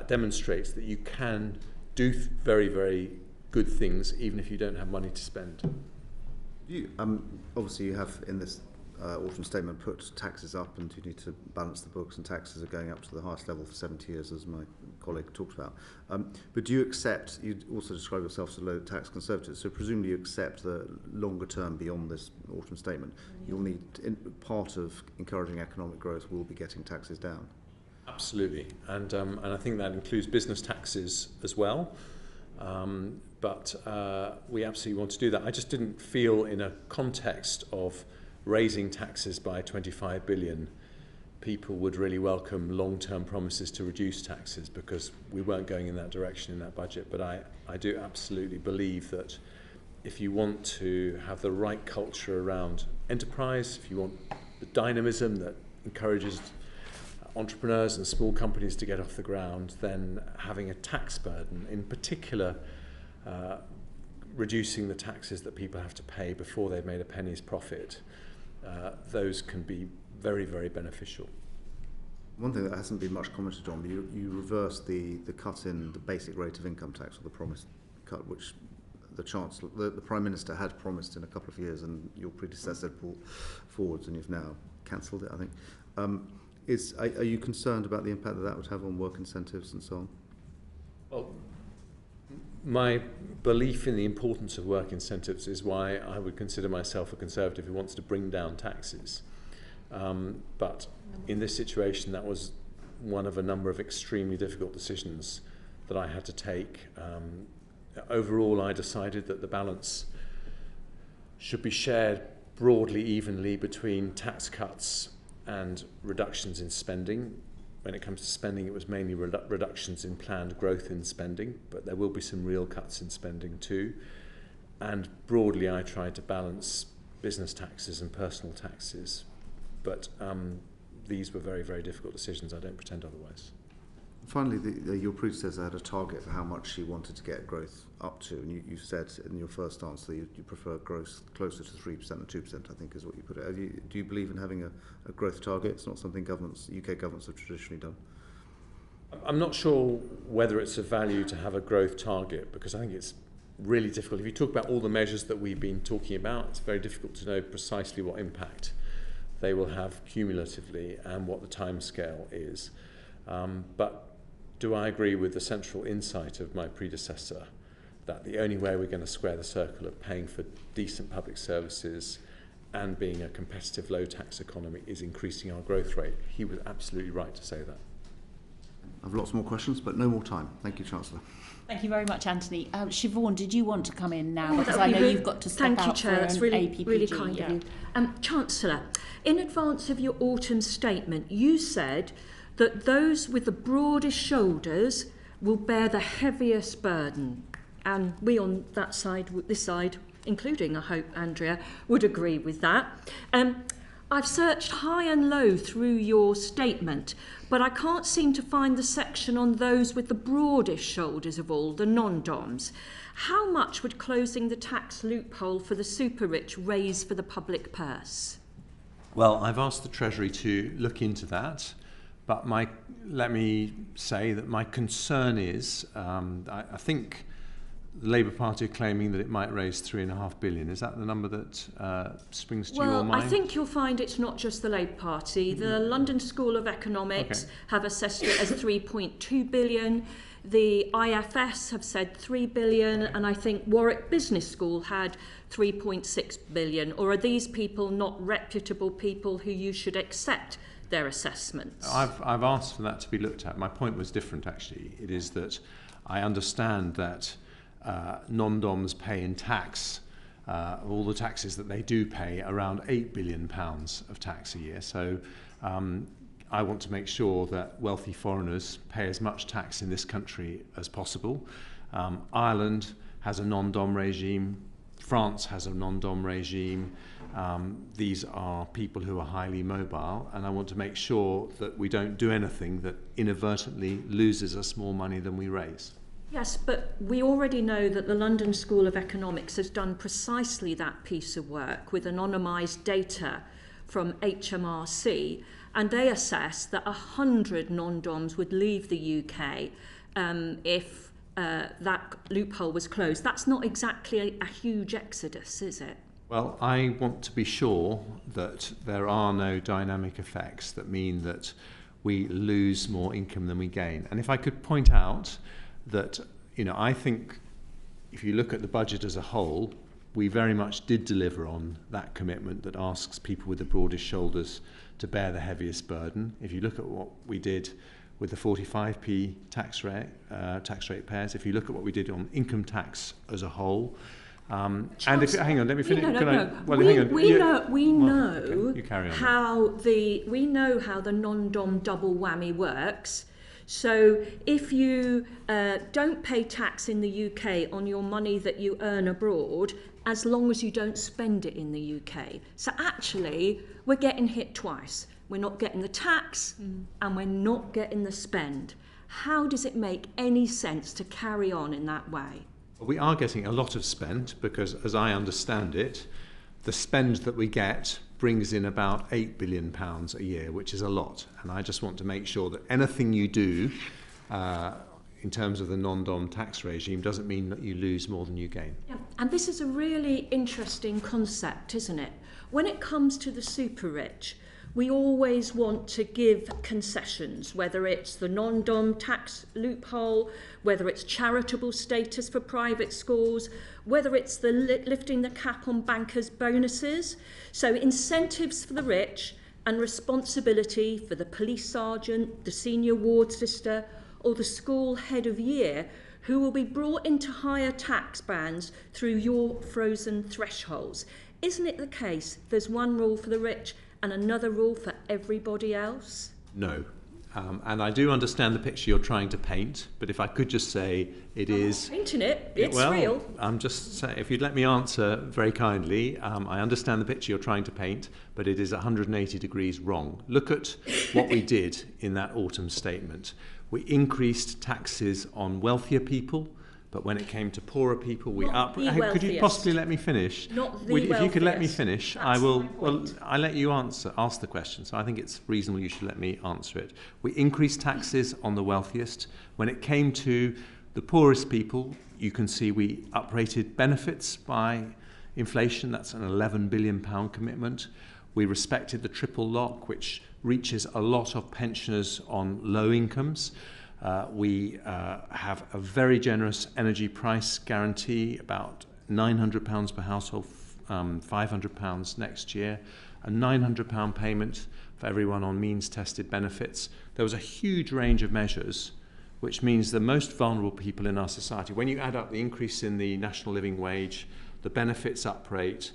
demonstrates that you can do very, very good things even if you don't have money to spend. Obviously you have in this autumn statement put taxes up, and you need to balance the books, and taxes are going up to the highest level for 70 years, as my colleague talked about. But do you accept, you also describe yourself as a low tax conservative, so presumably you accept the longer term beyond this autumn statement, you'll need, part of encouraging economic growth will be getting taxes down? Absolutely, and I think that includes business taxes as well. But we absolutely want to do that. I just didn't feel in a context of raising taxes by 25 billion, people would really welcome long-term promises to reduce taxes, because we weren't going in that direction in that budget. But I do absolutely believe that if you want to have the right culture around enterprise, if you want the dynamism that encourages entrepreneurs and small companies to get off the ground, then having a tax burden, in particular reducing the taxes that people have to pay before they've made a penny's profit, those can be very, very beneficial. One thing that hasn't been much commented on, you reversed the cut in the basic rate of income tax, or the promised cut, which the Chancellor, the Prime Minister had promised in a couple of years, and your predecessor brought forwards, and you've now cancelled it, I think. Are you concerned about the impact that would have on work incentives and so on? Well, my belief in the importance of work incentives is why I would consider myself a conservative who wants to bring down taxes. But in this situation, that was one of a number of extremely difficult decisions that I had to take. Overall, I decided that the balance should be shared broadly, evenly between tax cuts and reductions in spending. When it comes to spending, it was mainly reductions in planned growth in spending, but there will be some real cuts in spending too. And broadly, I tried to balance business taxes and personal taxes. But these were very, very difficult decisions. I don't pretend otherwise. Finally, your predecessor had a target for how much she wanted to get growth up to, and you said in your first answer you prefer growth closer to 3% than 2%, I think is what you put it. Do you believe in having a growth target? It's not something UK governments have traditionally done. I'm not sure whether it's of value to have a growth target, because I think it's really difficult. If you talk about all the measures that we've been talking about, it's very difficult to know precisely what impact they will have cumulatively and what the timescale is. But do I agree with the central insight of my predecessor that the only way we're going to square the circle of paying for decent public services and being a competitive low-tax economy is increasing our growth rate? He was absolutely right to say that. I have lots more questions, but no more time. Thank you, Chancellor. Thank you very much, Anthony. Siobhan, did you want to come in now? Oh, because I know you've got to step out Chair. for That's an really, APPG. really kind of you. Chancellor, in advance of your autumn statement, you said that those with the broadest shoulders will bear the heaviest burden. And we on that side, this side, including, I hope, Andrea, would agree with that. I've searched high and low through your statement, but I can't seem to find the section on those with the broadest shoulders of all, the non-DOMs. How much would closing the tax loophole for the super-rich raise for the public purse? Well, I've asked the Treasury to look into that, but let me say that my concern is, I think the Labour Party are claiming that it might raise £3.5 billion. Is that the number that springs to your mind? Well, I think you'll find it's not just the Labour Party. The London School of Economics have assessed it as 3.2 billion. The IFS have said 3 billion, and I think Warwick Business School had 3.6 billion. Or are these people not reputable people who you should accept their assessments? I've asked for that to be looked at. My point was different, actually. It is that I understand that non-DOMs pay in tax, all the taxes that they do pay, around £8 billion of tax a year. So I want to make sure that wealthy foreigners pay as much tax in this country as possible. Ireland has a non-DOM regime. France has a non-DOM regime. These are people who are highly mobile, and I want to make sure that we don't do anything that inadvertently loses us more money than we raise. Yes, but we already know that the London School of Economics has done precisely that piece of work with anonymised data from HMRC, and they assess that 100 non-DOMs would leave the UK if that loophole was closed. That's not exactly a huge exodus, is it? Well, I want to be sure that there are no dynamic effects that mean that we lose more income than we gain. And if I could point out that, I think if you look at the budget as a whole, we very much did deliver on that commitment that asks people with the broadest shoulders to bear the heaviest burden. If you look at what we did with the 45p tax rate payers, if you look at what we did on income tax as a whole, and if hang on, let me finish. We know you carry on. We know how the non-DOM double whammy works. So if you don't pay tax in the UK on your money that you earn abroad, as long as you don't spend it in the UK. So actually, we're getting hit twice. We're not getting the tax and we're not getting the spend. How does it make any sense to carry on in that way? We are getting a lot of spend because, as I understand it, the spend that we get brings in about £8 billion a year, which is a lot. And I just want to make sure that anything you do in terms of the non-DOM tax regime doesn't mean that you lose more than you gain. Yeah. And this is a really interesting concept, isn't it? When it comes to the super rich, we always want to give concessions, whether it's the non-DOM tax loophole, whether it's charitable status for private schools, whether it's the lifting the cap on bankers' bonuses. So incentives for the rich and responsibility for the police sergeant, the senior ward sister, or the school head of year who will be brought into higher tax bands through your frozen thresholds. Isn't it the case there's one rule for the rich and another rule for everybody else? No. And I do understand the picture you're trying to paint, but if I could just say it is... I'm not painting it, it's well, real. I'm just saying, if you'd let me answer very kindly, I understand the picture you're trying to paint, but it is 180 degrees wrong. Look at what we did in that autumn statement. We increased taxes on wealthier people, but when it came to poorer people, we Not the wealthiest. Could you possibly let me finish? Not the If you could let me wealthiest. finish, That's I will. my Well, point. I let you ask the question, so I think it's reasonable you should let me answer it. We increased taxes on the wealthiest. When it came to the poorest people, you can see we uprated benefits by inflation. That's an £11 billion commitment. We respected the triple lock, which reaches a lot of pensioners on low incomes. We have a very generous energy price guarantee, about £900 per household, £500 next year, a £900 payment for everyone on means-tested benefits. There was a huge range of measures, which means the most vulnerable people in our society, when you add up the increase in the national living wage, the benefits uprate,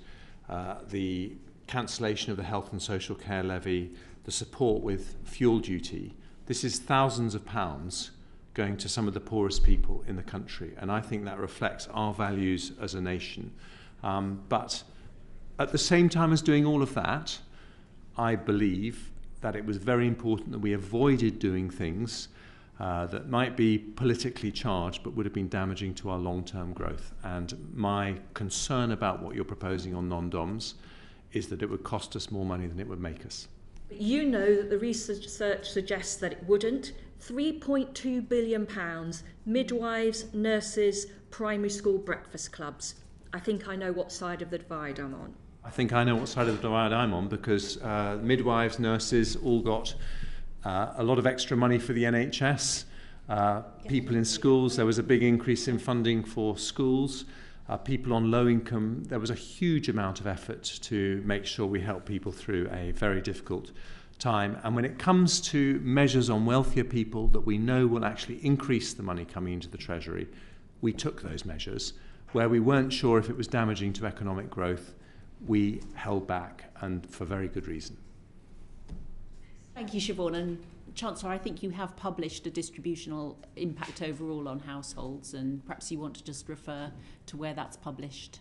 the cancellation of the health and social care levy, the support with fuel duty, this is thousands of pounds going to some of the poorest people in the country, and I think that reflects our values as a nation. But at the same time as doing all of that, I believe that it was very important that we avoided doing things that might be politically charged but would have been damaging to our long-term growth. And my concern about what you're proposing on non-DOMs is that it would cost us more money than it would make us. But you know that the research suggests that it wouldn't. £3.2 billion, midwives, nurses, primary school breakfast clubs. I think I know what side of the divide I'm on. I think I know what side of the divide I'm on, because midwives, nurses all got a lot of extra money for the NHS. People in schools, there was a big increase in funding for schools. People on low income, there was a huge amount of effort to make sure we help people through a very difficult time. And when it comes to measures on wealthier people that we know will actually increase the money coming into the Treasury, we took those measures. Where we weren't sure if it was damaging to economic growth, we held back, and for very good reason. Thank you, Siobhan. And Chancellor, I think you have published a distributional impact overall on households, and perhaps you want to just refer to where that's published.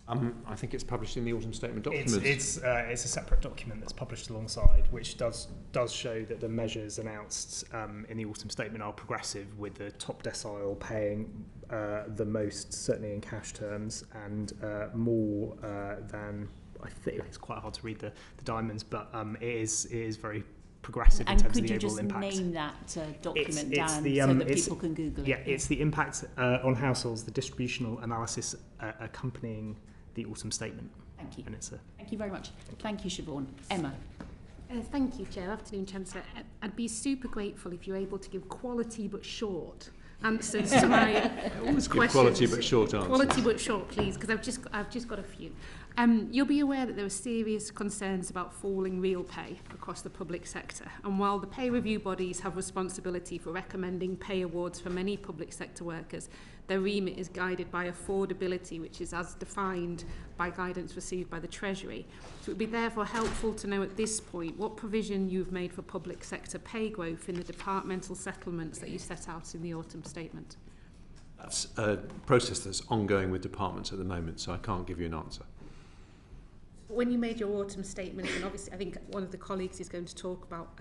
I think it's published in the autumn statement document. It's a separate document that's published alongside, which does show that the measures announced in the autumn statement are progressive, with the top decile paying the most, certainly in cash terms, and more than, I think it's quite hard to read the diamonds, but it is very progressive in terms of the overall impact. And could you just name that document, It's Dan, the, so that it's- people can Google it? Yeah, it's the impact on households, the distributional analysis accompanying the autumn statement. Thank you. And it's Thank you very much. Thank you, Siobhan. Emma. Thank you, Chair. Afternoon, Chancellor. I'd be super grateful if you're able to give quality but short answers to my Always give questions. quality but short answers. Quality but short, please, because I've just got a few. You'll be aware that there are serious concerns about falling real pay across the public sector, and while the pay review bodies have responsibility for recommending pay awards for many public sector workers, their remit is guided by affordability, which is as defined by guidance received by the Treasury. So it would be therefore helpful to know at this point what provision you've made for public sector pay growth in the departmental settlements that you set out in the autumn statement. That's a process that's ongoing with departments at the moment, so I can't give you an answer. When you made your autumn statement, and obviously I think one of the colleagues is going to talk about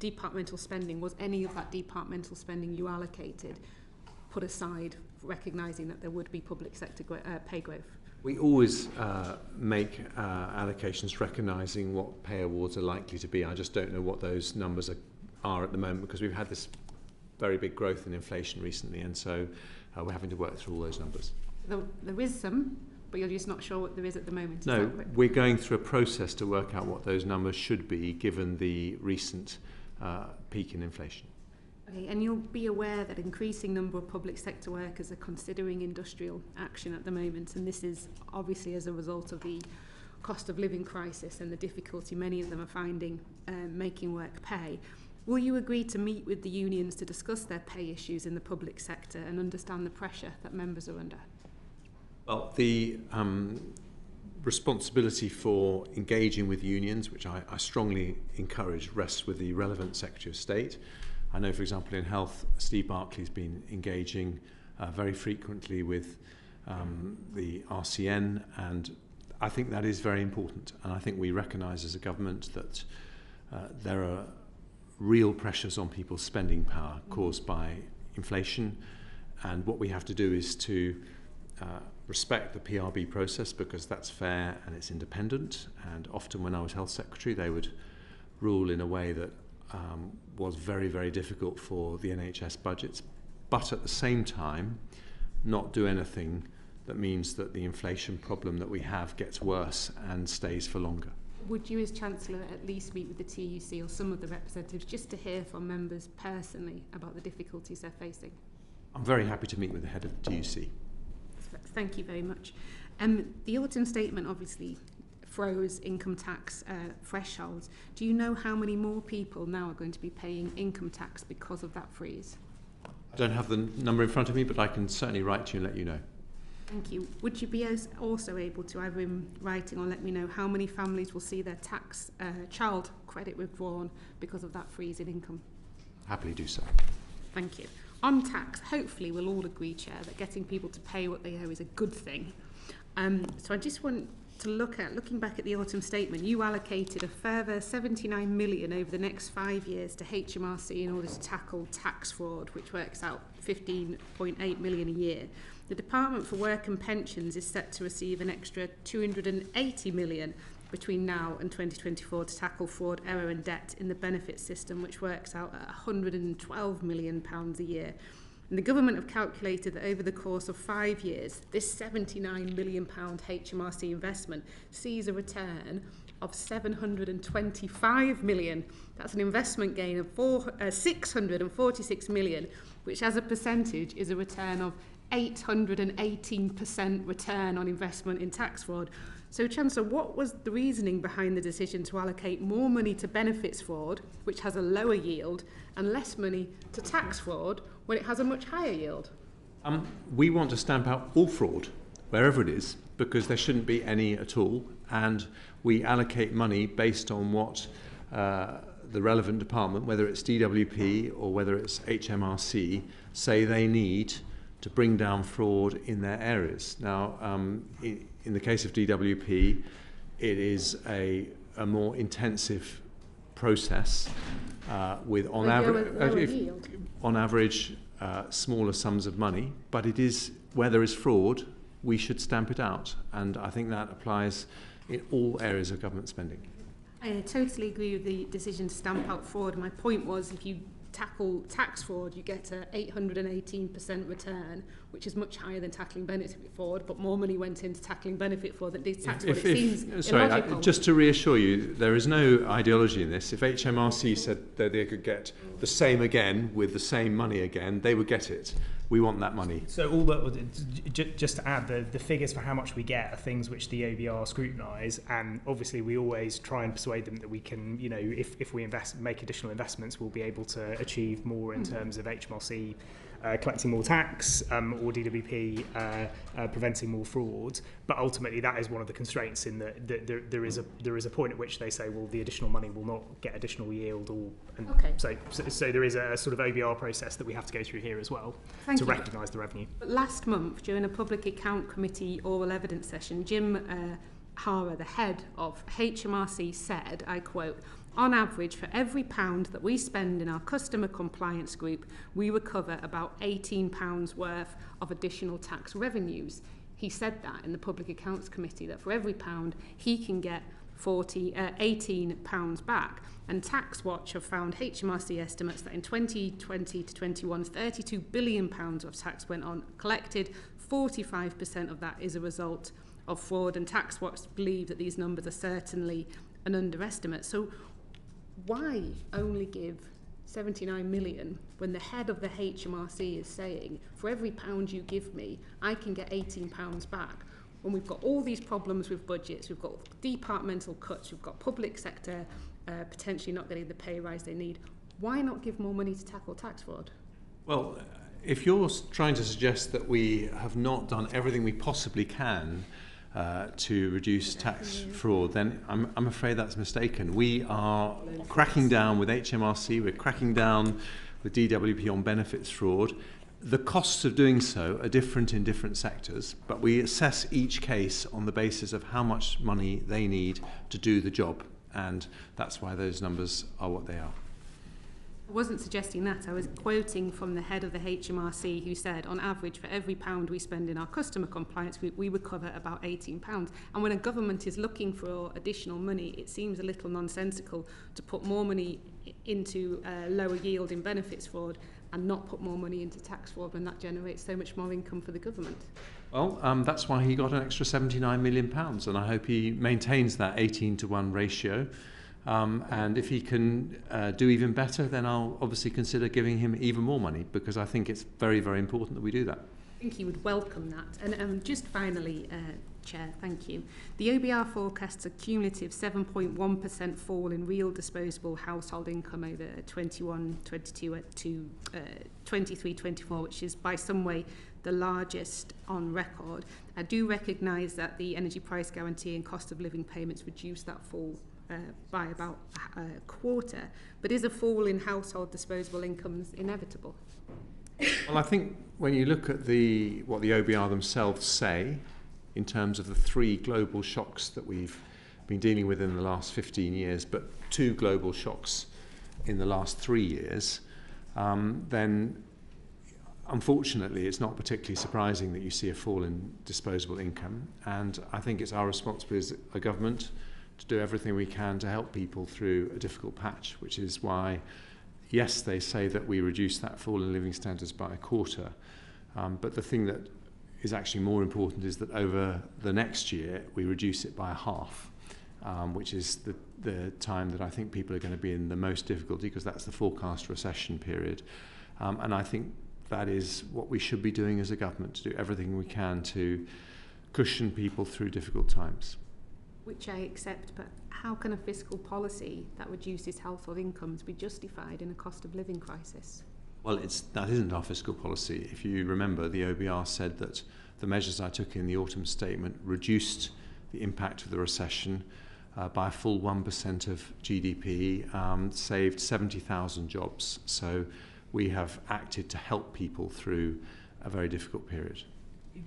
departmental spending, was any of that departmental spending you allocated put aside, recognising that there would be public sector pay growth? We always make allocations recognising what pay awards are likely to be. I just don't know what those numbers are at the moment, because we've had this very big growth in inflation recently, and so we're having to work through all those numbers. There is some, but you're just not sure what there is at the moment. Is No, that right? we're going through a process to work out what those numbers should be given the recent peak in inflation. Okay, and you'll be aware that an increasing number of public sector workers are considering industrial action at the moment, and this is obviously as a result of the cost of living crisis and the difficulty many of them are finding making work pay. Will you agree to meet with the unions to discuss their pay issues in the public sector and understand the pressure that members are under? Well, the responsibility for engaging with unions, which I strongly encourage, rests with the relevant Secretary of State. I know, for example, in health, Steve Barclay's been engaging very frequently with the RCN, and I think that is very important. And I think we recognise as a government that there are real pressures on people's spending power caused by inflation, and what we have to do is to respect the PRB process, because that's fair and it's independent. And often when I was Health Secretary, they would rule in a way that was very, very difficult for the NHS budgets, but at the same time not do anything that means that the inflation problem that we have gets worse and stays for longer. Would you as Chancellor at least meet with the TUC or some of the representatives just to hear from members personally about the difficulties they're facing? I'm very happy to meet with the head of the TUC. Thank you very much. The autumn statement obviously froze income tax thresholds. Do you know how many more people now are going to be paying income tax because of that freeze? I don't have the number in front of me, but I can certainly write to you and let you know. Thank you. Would you be also able to, either in writing or let me know, how many families will see their tax child credit withdrawn because of that freeze in income? Happily do so. Thank you. On tax, hopefully we'll all agree, Chair, that getting people to pay what they owe is a good thing. So I just want to looking back at the autumn statement, you allocated a further 79 million over the next 5 years to HMRC in order to tackle tax fraud, which works out 15.8 million a year. The Department for Work and Pensions is set to receive an extra 280 million between now and 2024 to tackle fraud, error and debt in the benefit system, which works out at £112 million a year. And the government have calculated that over the course of 5 years, this £79 million HMRC investment sees a return of 725 million. That's an investment gain of 646 million, which as a percentage is a return of 818% return on investment in tax fraud. So, Chancellor, what was the reasoning behind the decision to allocate more money to benefits fraud, which has a lower yield, and less money to tax fraud, when it has a much higher yield? We want to stamp out all fraud, wherever it is, because there shouldn't be any at all, and we allocate money based on what the relevant department, whether it's DWP or whether it's HMRC, say they need to bring down fraud in their areas. Now, in the case of DWP, it is a more intensive process with, on average, smaller sums of money. But it is, where there is fraud, we should stamp it out. And I think that applies in all areas of government spending. I totally agree with the decision to stamp out fraud. My point was, if you tackle tax fraud, you get an 818% return, which is much higher than tackling benefit fraud, but more money went into tackling benefit fraud than did tax fraud. It seems illogical. Just to reassure you, there is no ideology in this. If HMRC said that they could get the same again with the same money again, they would get it. We want that money. So just to add, the figures for how much we get are things which the OBR scrutinise, and obviously we always try and persuade them that we can, if we make additional investments, we'll be able to achieve more in terms of HMRC collecting more tax, or DWP preventing more fraud. But ultimately, that is one of the constraints in that there is a point at which they say, well, the additional money will not get additional yield, so there is a sort of OBR process that we have to go through here as well to recognise the revenue. But last month, during a Public Account Committee oral evidence session, Jim Hara, the head of HMRC, said, I quote, "On average, for every £1 that we spend in our customer compliance group, we recover about £18 worth of additional tax revenues." He said that in the Public Accounts Committee, that for every £1 he can get £18 back. And TaxWatch have found HMRC estimates that in 2020 to 21, £32 billion of tax went uncollected. 45% of that is a result of fraud, and TaxWatch believe that these numbers are certainly an underestimate. So why only give 79 million when the head of the HMRC is saying, for every £1 you give me, I can get £18 back? when we've got all these problems with budgets, we've got departmental cuts, we've got public sector potentially not getting the pay rise they need, why not give more money to tackle tax fraud? Well, if you're trying to suggest that we have not done everything we possibly can to reduce tax fraud, then I'm afraid that's mistaken. We are cracking down with HMRC, we're cracking down with DWP on benefits fraud. The costs of doing so are different in different sectors, but we assess each case on the basis of how much money they need to do the job, and that's why those numbers are what they are. I wasn't suggesting that. I was quoting from the head of the HMRC who said, on average, for every £1 we spend in our customer compliance, we recover about £18. And when a government is looking for additional money, it seems a little nonsensical to put more money into lower yield in benefits fraud and not put more money into tax fraud when that generates so much more income for the government. Well, that's why he got an extra £79 million, and I hope he maintains that 18-to-1 ratio. And if he can do even better, then I'll obviously consider giving him even more money, because I think it's very, very important that we do that. I think he would welcome that. And just finally, Chair, thank you. The OBR forecasts a cumulative 7.1% fall in real disposable household income over 21-22 to 23-24, which is by some way the largest on record. I do recognise that the energy price guarantee and cost of living payments reduced that fall by about a quarter, but is a fall in household disposable incomes inevitable? Well, I think when you look at what the OBR themselves say in terms of the 3 global shocks that we've been dealing with in the last 15 years, but 2 global shocks in the last 3 years, then unfortunately it's not particularly surprising that you see a fall in disposable income. And I think it's our responsibility as a government to do everything we can to help people through a difficult patch, which is why, yes, they say that we reduce that fall in living standards by a quarter, but the thing that is actually more important is that over the next year we reduce it by a half, which is the time that I think people are going to be in the most difficulty, because that's the forecast recession period. And I think that is what we should be doing as a government, to do everything we can to cushion people through difficult times. Which I accept, but how can a fiscal policy that reduces household incomes be justified in a cost of living crisis? Well, that isn't our fiscal policy. If you remember, the OBR said that the measures I took in the autumn statement reduced the impact of the recession by a full 1% of GDP, saved 70,000 jobs. So we have acted to help people through a very difficult period.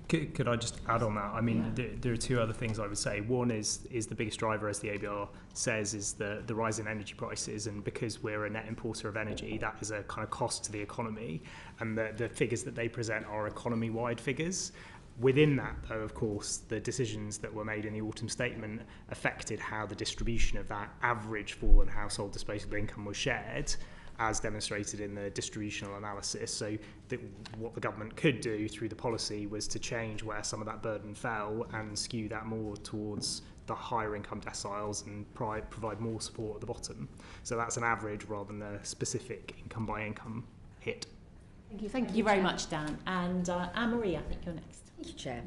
Could I just add on that? I mean, there are 2 other things I would say. One is the biggest driver, as the ABR says, is the rise in energy prices. And because we're a net importer of energy, that is a kind of cost to the economy. And the figures that they present are economy-wide figures. Within that, though, of course, the decisions that were made in the autumn statement affected how the distribution of that average fall in household disposable income was shared, as demonstrated in the distributional analysis. So what the government could do through the policy was to change where some of that burden fell and skew that more towards the higher income deciles and provide more support at the bottom. So that's an average rather than a specific income by income hit. Thank you very much, Dan. And Anne-Marie, I think you're next. Thank you, Chair.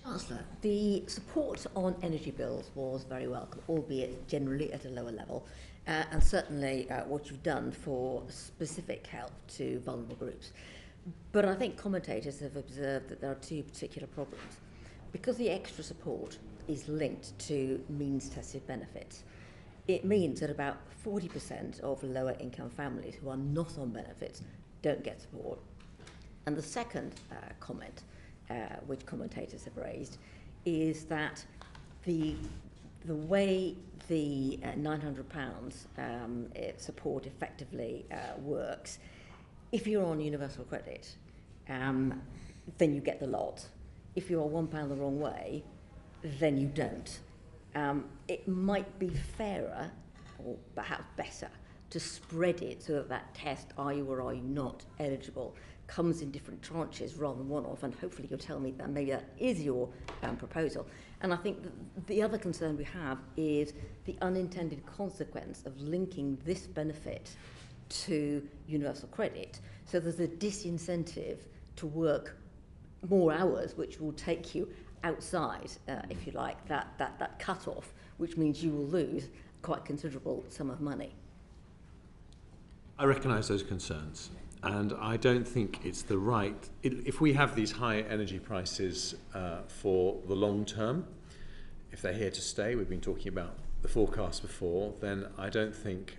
Chancellor, the support on energy bills was very welcome, albeit generally at a lower level. And certainly what you've done for specific help to vulnerable groups. But I think commentators have observed that there are 2 particular problems. Because the extra support is linked to means-tested benefits, it means that about 40% of lower income families who are not on benefits don't get support. And the second comment, which commentators have raised, is that the way the £900 support effectively works, if you're on universal credit, then you get the lot. If you're £1 the wrong way, then you don't. It might be fairer, or perhaps better, to spread it so that test, are you or are you not eligible, comes in different tranches rather than one-off, and hopefully you'll tell me that maybe that is your proposal. And I think that the other concern we have is the unintended consequence of linking this benefit to universal credit. So there's a disincentive to work more hours, which will take you outside, if you like, that cut-off, which means you will lose quite considerable sum of money. I recognise those concerns, and I don't think it's the right... If we have these high energy prices for the long term, if they're here to stay, we've been talking about the forecast before, then I don't think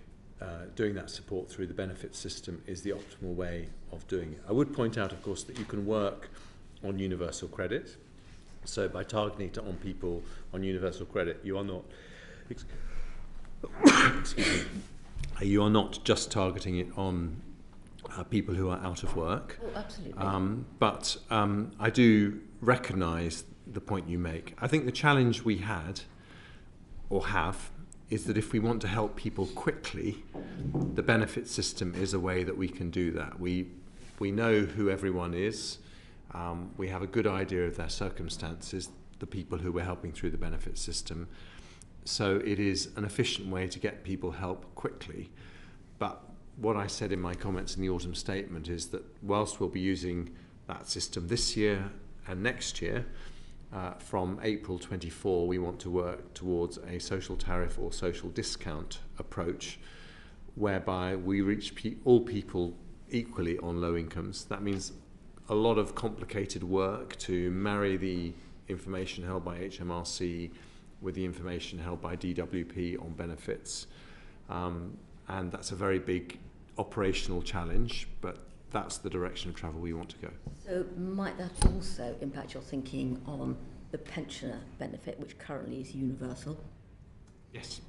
doing that support through the benefit system is the optimal way of doing it. I would point out, of course, that you can work on universal credit. So by targeting it on people on universal credit, you are not... excuse me. You are not just targeting it on people who are out of work. Oh, absolutely. But I do recognise the point you make. I think the challenge we had, or have, is that if we want to help people quickly, the benefit system is a way that we can do that. We know who everyone is. We have a good idea of their circumstances, the people who we're helping through the benefit system. So it is an efficient way to get people help quickly. But what I said in my comments in the autumn statement is that whilst we'll be using that system this year and next year, from April 24, we want to work towards a social tariff or social discount approach whereby we reach all people equally on low incomes. That means a lot of complicated work to marry the information held by HMRC with the information held by DWP on benefits. And that's a very big operational challenge, but that's the direction of travel we want to go. So might that also impact your thinking on the pensioner benefit, which currently is universal? Yes.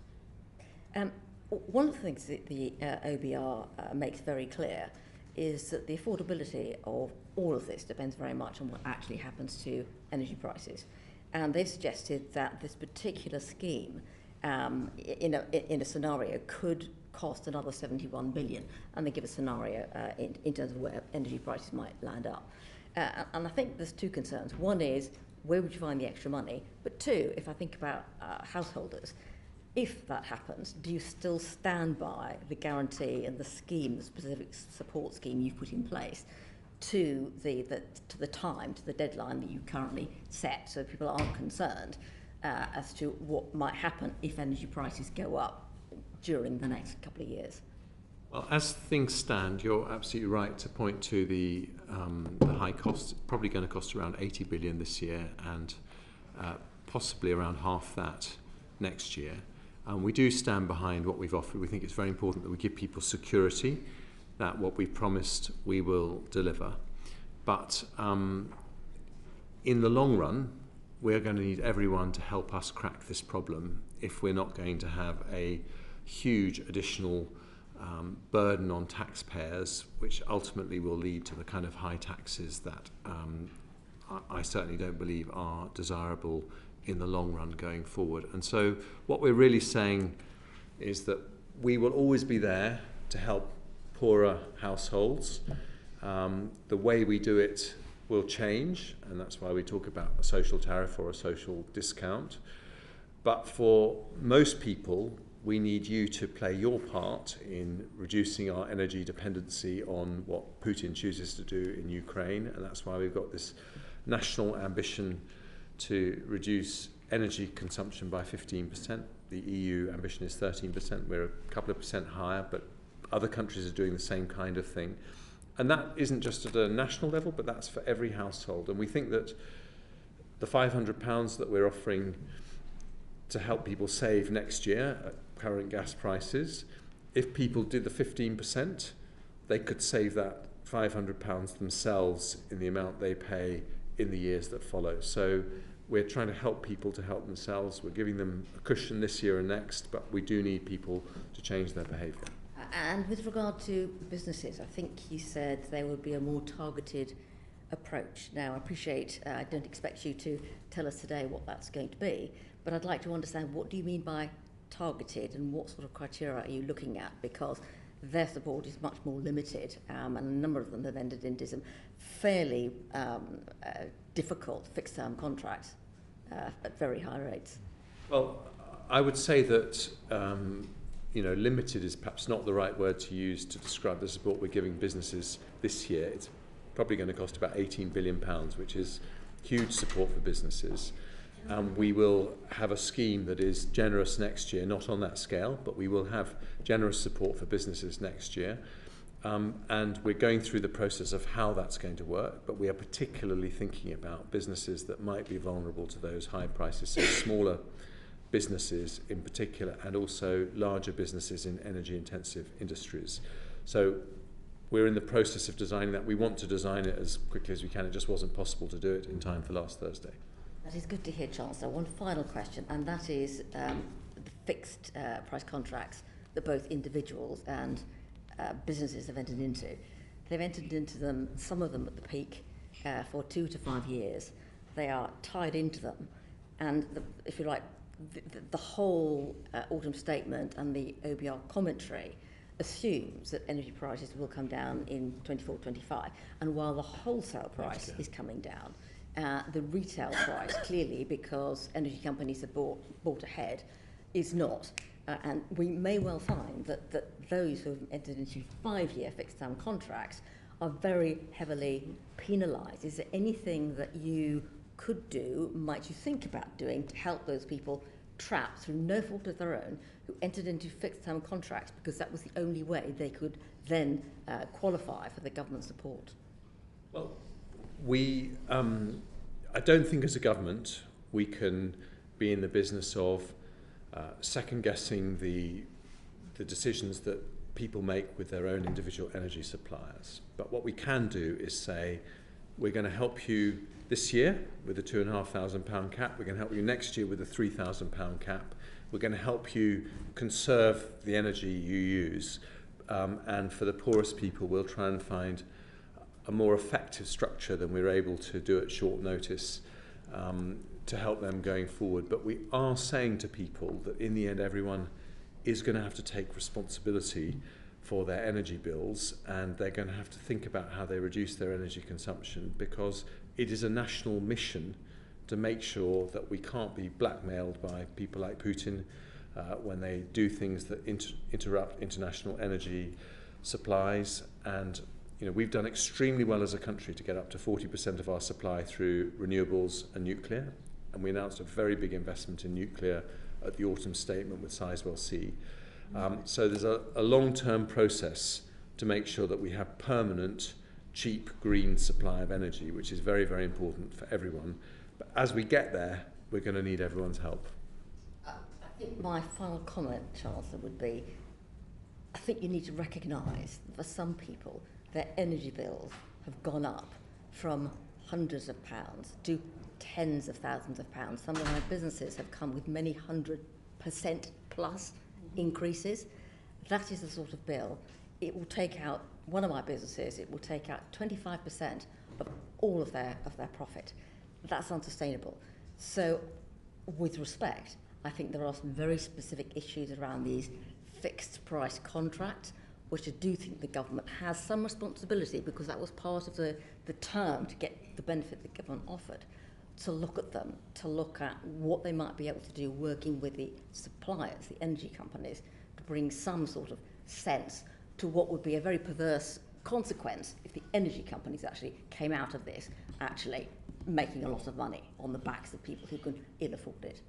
One of the things that the OBR makes very clear is that the affordability of all of this depends very much on what actually happens to energy prices. And they've suggested that this particular scheme in a scenario could cost another 71 billion, and they give a scenario in terms of where energy prices might land up. And I think there's two concerns. One is, where would you find the extra money? But two, if I think about householders, if that happens, do you still stand by the guarantee and the scheme, the specific support scheme you've put in place, to the deadline that you currently set, so people aren't concerned as to what might happen if energy prices go up during the next couple of years? Well, as things stand, you're absolutely right to point to the high cost. It's probably going to cost around 80 billion this year and possibly around half that next year. We do stand behind what we've offered. We think it's very important that we give people security, that what we've promised we will deliver. But in the long run, we're going to need everyone to help us crack this problem if we're not going to have a huge additional burden on taxpayers, which ultimately will lead to the kind of high taxes that I certainly don't believe are desirable in the long run going forward. And so what we're really saying is that we will always be there to help poorer households. The way we do it will change, and that's why we talk about a social tariff or a social discount. But for most people, we need you to play your part in reducing our energy dependency on what Putin chooses to do in Ukraine, and that's why we've got this national ambition to reduce energy consumption by 15%. The EU ambition is 13%. We're a couple of percent higher, but other countries are doing the same kind of thing. And that isn't just at a national level, but that's for every household. And we think that the £500 that we're offering to help people save next year at current gas prices, if people did the 15%, they could save that £500 themselves in the amount they pay in the years that follow. So we're trying to help people to help themselves. We're giving them a cushion this year and next, but we do need people to change their behaviour. And with regard to businesses, I think you said there would be a more targeted approach. Now, I appreciate, I don't expect you to tell us today what that's going to be, but I'd like to understand, what do you mean by targeted, and what sort of criteria are you looking at? Because their support is much more limited, and a number of them have ended into some fairly difficult fixed-term contracts at very high rates. Well, I would say that limited is perhaps not the right word to use to describe the support we're giving businesses this year. It's probably going to cost about £18 billion, which is huge support for businesses. We will have a scheme that is generous next year, not on that scale, but we will have generous support for businesses next year. And we're going through the process of how that's going to work, but we are particularly thinking about businesses that might be vulnerable to those high prices, so smaller businesses in particular, and also larger businesses in energy-intensive industries. So we're in the process of designing that. We want to design it as quickly as we can. It just wasn't possible to do it in time for last Thursday. That is good to hear, Chancellor. One final question, and that is the fixed price contracts that both individuals and businesses have entered into. They've entered into them, some of them at the peak, for 2 to 5 years. They are tied into them, and if you like, the whole autumn statement and the OBR commentary assumes that energy prices will come down in 24-25, and while the wholesale price is coming down, the retail price, clearly, because energy companies have bought ahead, is not. And we may well find that those who have entered into 5-year fixed-term contracts are very heavily penalised. Is there anything that you could do, might you think about doing, to help those people trapped through no fault of their own, who entered into fixed-term contracts because that was the only way they could then qualify for the government support? Well, I don't think as a government we can be in the business of second-guessing the decisions that people make with their own individual energy suppliers. But what we can do is say, we're going to help you this year with a £2,500 cap. We're going to help you next year with a £3,000 cap. We're going to help you conserve the energy you use. And for the poorest people, we'll try and find a more effective structure than we're able to do at short notice to help them going forward. But we are saying to people that in the end, everyone is going to have to take responsibility for their energy bills, and they're going to have to think about how they reduce their energy consumption, because it is a national mission to make sure that we can't be blackmailed by people like Putin when they do things that interrupt international energy supplies. And we've done extremely well as a country to get up to 40% of our supply through renewables and nuclear, and we announced a very big investment in nuclear at the autumn statement with Sizewell C. So there's a long-term process to make sure that we have permanent, cheap, green supply of energy, which is very, very important for everyone. But as we get there, we're going to need everyone's help. I think my final comment, Chancellor, would be, I think you need to recognise that for some people, their energy bills have gone up from hundreds of pounds to tens of thousands of pounds. Some of my businesses have come with many 100% plus increases. That is the sort of bill. It will take out, one of my businesses, it will take out 25% of all of their profit. That's unsustainable. So, with respect, I think there are some very specific issues around these fixed price contracts, which I do think the government has some responsibility, because that was part of the term to get the benefit the government offered, to look at them, to look at what they might be able to do working with the suppliers, the energy companies, to bring some sort of sense to what would be a very perverse consequence if the energy companies actually came out of this actually making a lot of money on the backs of people who can ill afford it.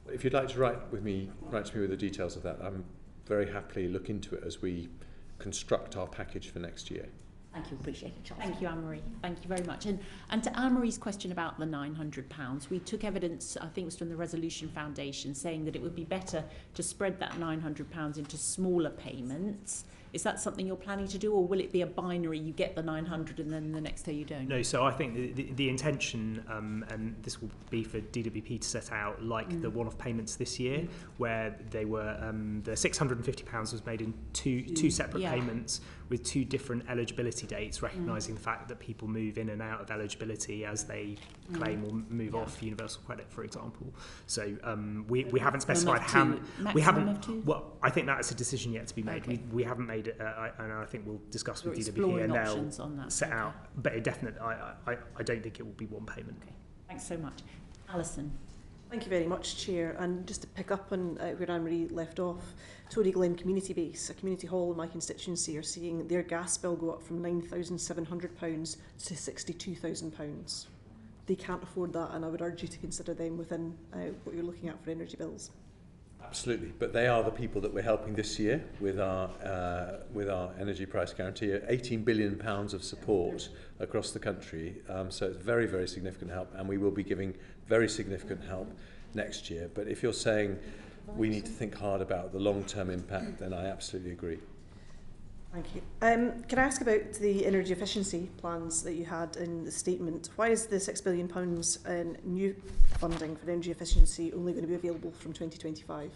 If you'd like to write to me with the details of that, I'm very happily look into it as we construct our package for next year. Thank you, appreciate it, Charles. Thank you, Anne-Marie. Thank you very much. And to Anne-Marie's question about the £900, we took evidence, I think it was from the Resolution Foundation, saying that it would be better to spread that £900 into smaller payments. Is that something you're planning to do, or will it be a binary, you get the 900 and then the next day you don't? No, so I think the intention, and this will be for DWP to set out, like the one-off payments this year, where they were, the £650 was made in two separate payments with two different eligibility dates, recognising the fact that people move in and out of eligibility as they claim or move off universal credit, for example. So we haven't specified how... We haven't... Well, I think that's a decision yet to be made. Okay. We haven't made it, and I think we'll discuss with DWP and they'll set out. But it definitely, I don't think it will be one payment. Okay. Thanks so much. Alison. Thank you very much, Chair. And just to pick up on where Anne-Marie left off, Tory Glen Community Base, a community hall in my constituency, are seeing their gas bill go up from £9,700 to £62,000. they can't afford that, and I would urge you to consider them within what you're looking at for energy bills. Absolutely, but they are the people that we're helping this year with our energy price guarantee. £18 billion of support across the country, so it's very, very significant help, and we will be giving very significant help next year. But if you're saying we need to think hard about the long-term impact, then I absolutely agree. Thank you. Can I ask about the energy efficiency plans that you had in the statement? Why is the £6 billion in new funding for energy efficiency only going to be available from 2025?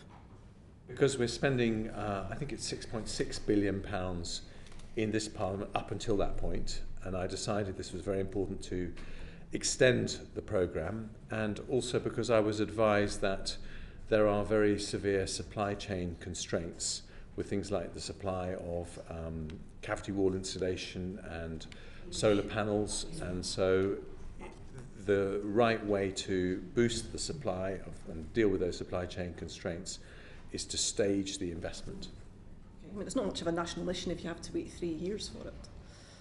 Because we're spending, I think it's £6.6 billion in this Parliament up until that point, and I decided this was very important to extend the programme, and also because I was advised that there are very severe supply chain constraints with things like the supply of cavity wall insulation and solar panels, and so the right way to boost the supply of, and deal with those supply chain constraints is to stage the investment. Okay. I mean, it's not much of a national mission if you have to wait 3 years for it.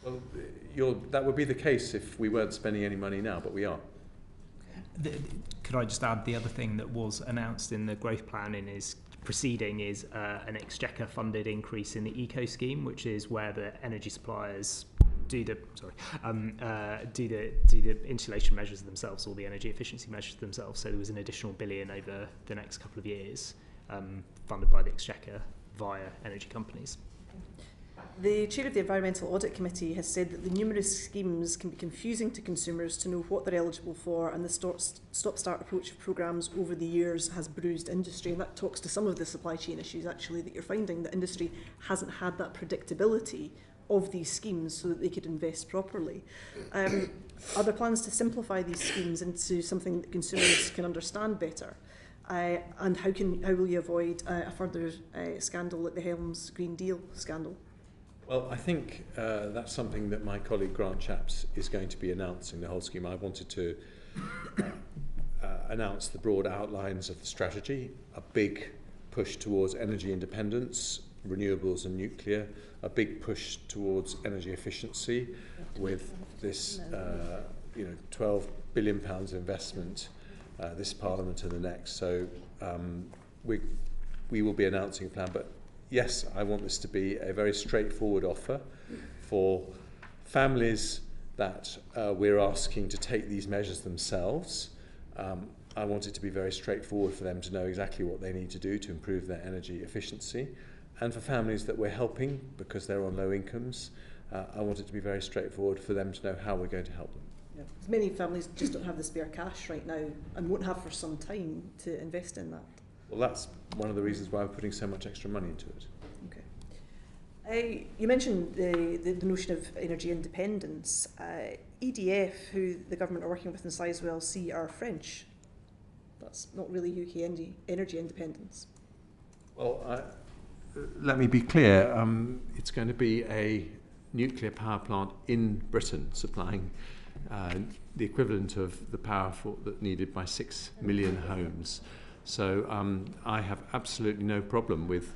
Well, that would be the case if we weren't spending any money now, but we are. Could I just add, the other thing that was announced in the growth plan in is proceeding is an Exchequer funded increase in the eco scheme, which is where the energy suppliers do the insulation measures themselves, or the energy efficiency measures themselves. So there was an additional £1 billion over the next couple of years, funded by the Exchequer via energy companies. The chair of the Environmental Audit Committee has said that the numerous schemes can be confusing to consumers to know what they're eligible for, and the stop-start approach of programmes over the years has bruised industry, and that talks to some of the supply chain issues actually that you're finding, that industry hasn't had that predictability of these schemes so that they could invest properly. Are there plans to simplify these schemes into something that consumers can understand better? And how will you avoid a further scandal like the Helms Green Deal scandal? Well, I think that's something that my colleague Grant Shapps is going to be announcing, the whole scheme. I wanted to announce the broad outlines of the strategy, a big push towards energy independence, renewables and nuclear, a big push towards energy efficiency with this £12 billion investment this Parliament and the next. So we will be announcing a plan, but yes, I want this to be a very straightforward offer for families that we're asking to take these measures themselves. I want it to be very straightforward for them to know exactly what they need to do to improve their energy efficiency. And for families that we're helping because they're on low incomes, I want it to be very straightforward for them to know how we're going to help them. Yeah. Many families just don't have the spare cash right now and won't have for some time to invest in that. Well, that's one of the reasons why we're putting so much extra money into it. Okay. You mentioned the notion of energy independence. EDF, who the government are working with in Sizewell C, are French. That's not really UK energy independence. Well, let me be clear. It's going to be a nuclear power plant in Britain supplying the equivalent of the power that's needed by 6 million homes. So I have absolutely no problem with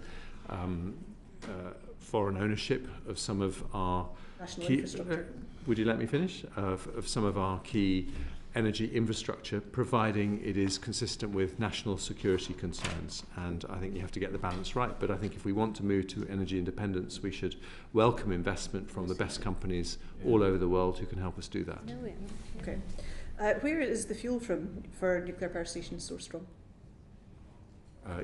foreign ownership of some of our national key infrastructure. Would you let me finish? Of some of our key energy infrastructure, providing it is consistent with national security concerns. And I think you have to get the balance right. But I think if we want to move to energy independence, we should welcome investment from the best companies all over the world who can help us do that. Okay. Where is the fuel for nuclear power stations sourced from?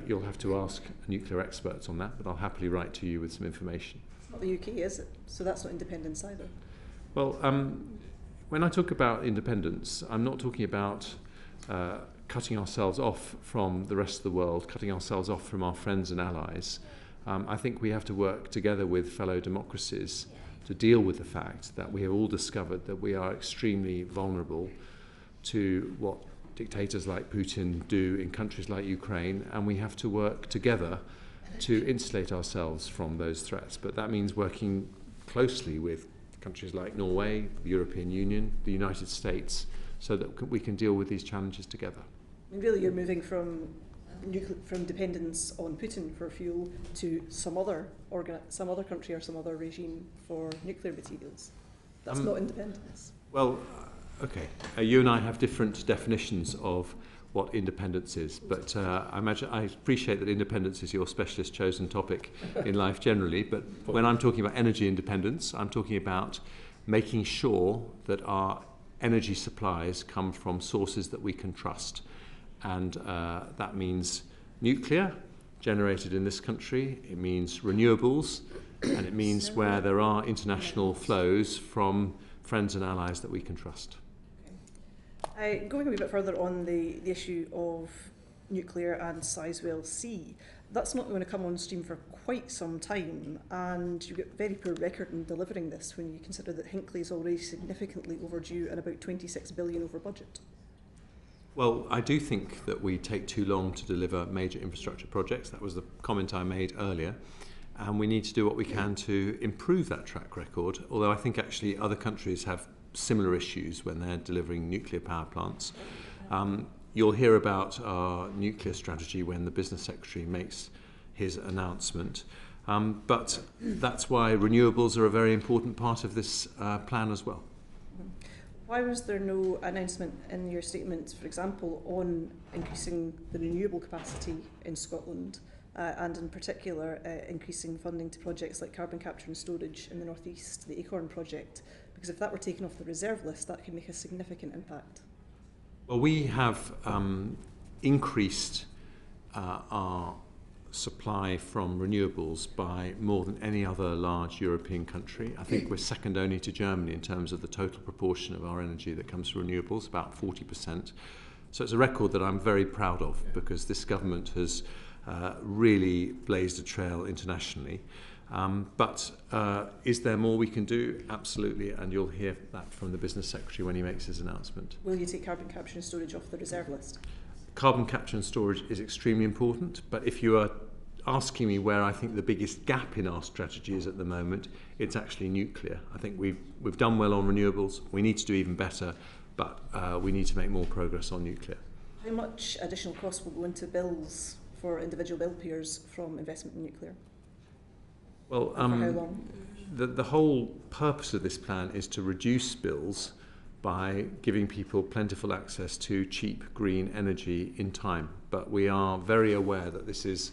You'll have to ask nuclear experts on that, but I'll happily write to you with some information. It's not the UK, is it? So that's not independence either. Well, when I talk about independence, I'm not talking about cutting ourselves off from the rest of the world, cutting ourselves off from our friends and allies. I think we have to work together with fellow democracies to deal with the fact that we have all discovered that we are extremely vulnerable to what dictators like Putin do in countries like Ukraine, and we have to work together to insulate ourselves from those threats. But that means working closely with countries like Norway, the European Union, the United States, so that we can deal with these challenges together. I mean, really, you're moving from dependence on Putin for fuel to some other country or some other regime for nuclear materials. That's not independence. Well, Okay. You and I have different definitions of what independence is, but I appreciate that independence is your specialist chosen topic in life generally, but when I'm talking about energy independence, I'm talking about making sure that our energy supplies come from sources that we can trust. And that means nuclear, generated in this country, it means renewables, and it means where there are international flows from friends and allies that we can trust. Going a wee bit further on the issue of nuclear and Sizewell C, that's not going to come on stream for quite some time, and you've got a very poor record in delivering this when you consider that Hinkley is already significantly overdue and about 26 billion over budget. Well, I do think that we take too long to deliver major infrastructure projects. That was the comment I made earlier. And we need to do what we can to improve that track record, although I think actually other countries have similar issues when they're delivering nuclear power plants. You'll hear about our nuclear strategy when the Business Secretary makes his announcement. But that's why renewables are a very important part of this plan as well. Why was there no announcement in your statement, for example, on increasing the renewable capacity in Scotland and in particular increasing funding to projects like carbon capture and storage in the North East, the Acorn project? Because if that were taken off the reserve list, that could make a significant impact. Well, we have increased our supply from renewables by more than any other large European country. I think we're second only to Germany in terms of the total proportion of our energy that comes from renewables, about 40%. So it's a record that I'm very proud of because this government has really blazed a trail internationally. But is there more we can do? Absolutely, and you'll hear that from the Business Secretary when he makes his announcement. Will you take carbon capture and storage off the reserve list? Carbon capture and storage is extremely important, but if you are asking me where I think the biggest gap in our strategy is at the moment, it's actually nuclear. I think we've done well on renewables, we need to do even better, but we need to make more progress on nuclear. How much additional cost will go into bills for individual bill payers from investment in nuclear? Well, for how long? The whole purpose of this plan is to reduce bills by giving people plentiful access to cheap green energy in time. But we are very aware that this is,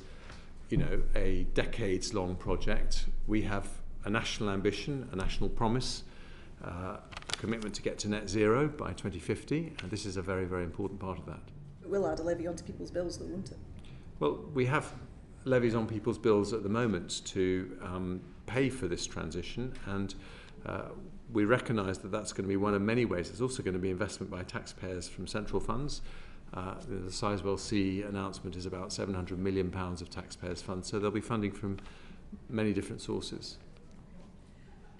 a decades-long project. We have a national ambition, a national promise, a commitment to get to net zero by 2050, and this is a very, very important part of that. It will add a levy onto people's bills, though, won't it? Well, we have levies on people's bills at the moment to pay for this transition, and we recognise that that's going to be one of many ways. There's also going to be investment by taxpayers from central funds. The Sizewell C announcement is about £700 million of taxpayers' funds, so there'll be funding from many different sources.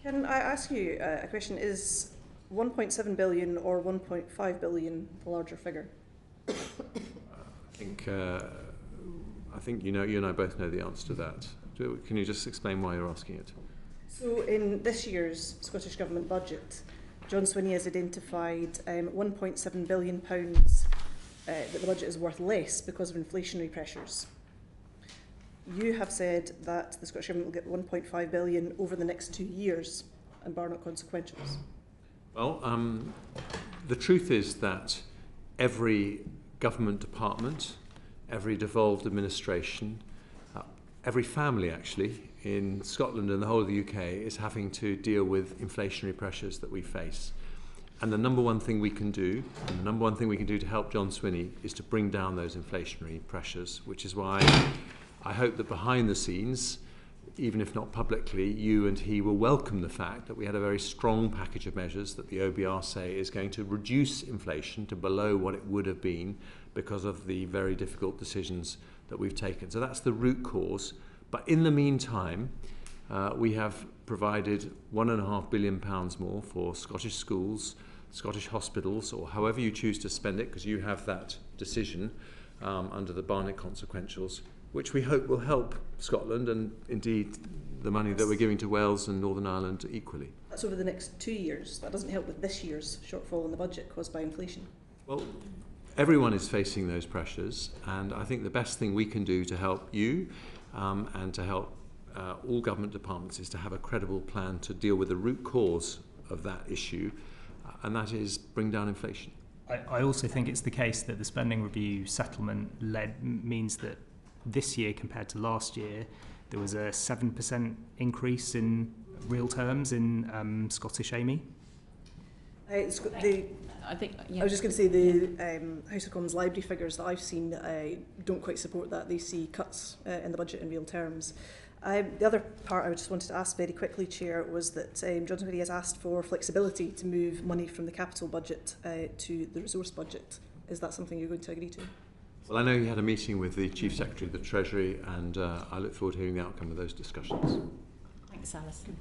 Can I ask you a question? Is 1.7 billion or 1.5 billion the larger figure? I think you and I both know the answer to that. Can you just explain why you're asking it? So in this year's Scottish Government budget, John Swinney has identified £1.7 billion that the budget is worth less because of inflationary pressures. You have said that the Scottish Government will get £1.5 billion over the next 2 years and bar not consequentials. Well, the truth is that every government department, every devolved administration, every family actually in Scotland and the whole of the UK is having to deal with inflationary pressures that we face. And the number one thing we can do, and the number one thing we can do to help John Swinney is to bring down those inflationary pressures, which is why I hope that behind the scenes, even if not publicly, you and he will welcome the fact that we had a very strong package of measures that the OBR say is going to reduce inflation to below what it would have been because of the very difficult decisions that we've taken. So that's the root cause. But in the meantime, we have provided £1.5 billion more for Scottish schools, Scottish hospitals, or however you choose to spend it, because you have that decision under the Barnett consequentials, which we hope will help Scotland and indeed the money that we're giving to Wales and Northern Ireland equally. That's over the next 2 years. That doesn't help with this year's shortfall in the budget caused by inflation. Well, everyone is facing those pressures, and I think the best thing we can do to help you and to help all government departments is to have a credible plan to deal with the root cause of that issue. and that is bring down inflation. I also think it's the case that the spending review settlement means that this year compared to last year, there was a 7% increase in real terms in Scottish AME. I think. Yeah. I was just going to say the House of Commons library figures that I've seen don't quite support that. They see cuts in the budget in real terms. The other part I just wanted to ask very quickly, Chair, was that Johnson Committee has asked for flexibility to move money from the capital budget to the resource budget. Is that something you're going to agree to? Well, I know you had a meeting with the Chief Secretary of the Treasury, and I look forward to hearing the outcome of those discussions. Thanks, Alison.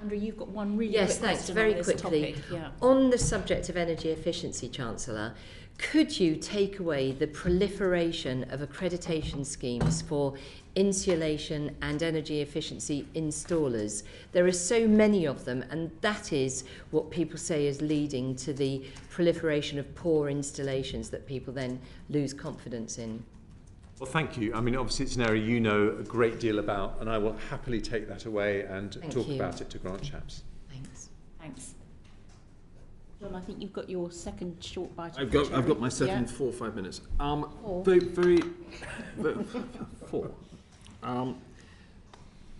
Andrew, you've got one really yes, quick thanks. question Very on this quickly. topic. Yeah. On the subject of energy efficiency, Chancellor, could you take away the proliferation of accreditation schemes for insulation and energy efficiency installers? There are so many of them, and that is what people say is leading to the proliferation of poor installations that people then lose confidence in. Well, thank you. I mean, obviously it's an area you know a great deal about, and I will happily take that away and talk about it to Grant Shapps. Thanks. Thanks. John, I think you've got your second short bite. I've got my second 4 or 5 minutes. Four.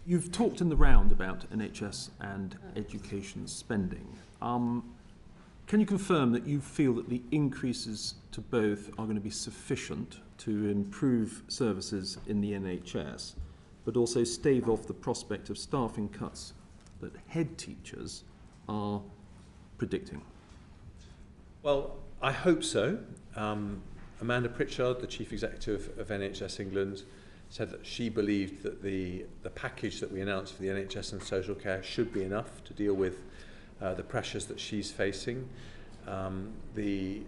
You've talked in the round about NHS and education spending. Can you confirm that you feel that the increases to both are going to be sufficient to improve services in the NHS, but also stave off the prospect of staffing cuts that head teachers are predicting? Well, I hope so. Amanda Pritchard, the Chief Executive of NHS England, said that she believed that the package that we announced for the NHS and social care should be enough to deal with the pressures that she's facing. The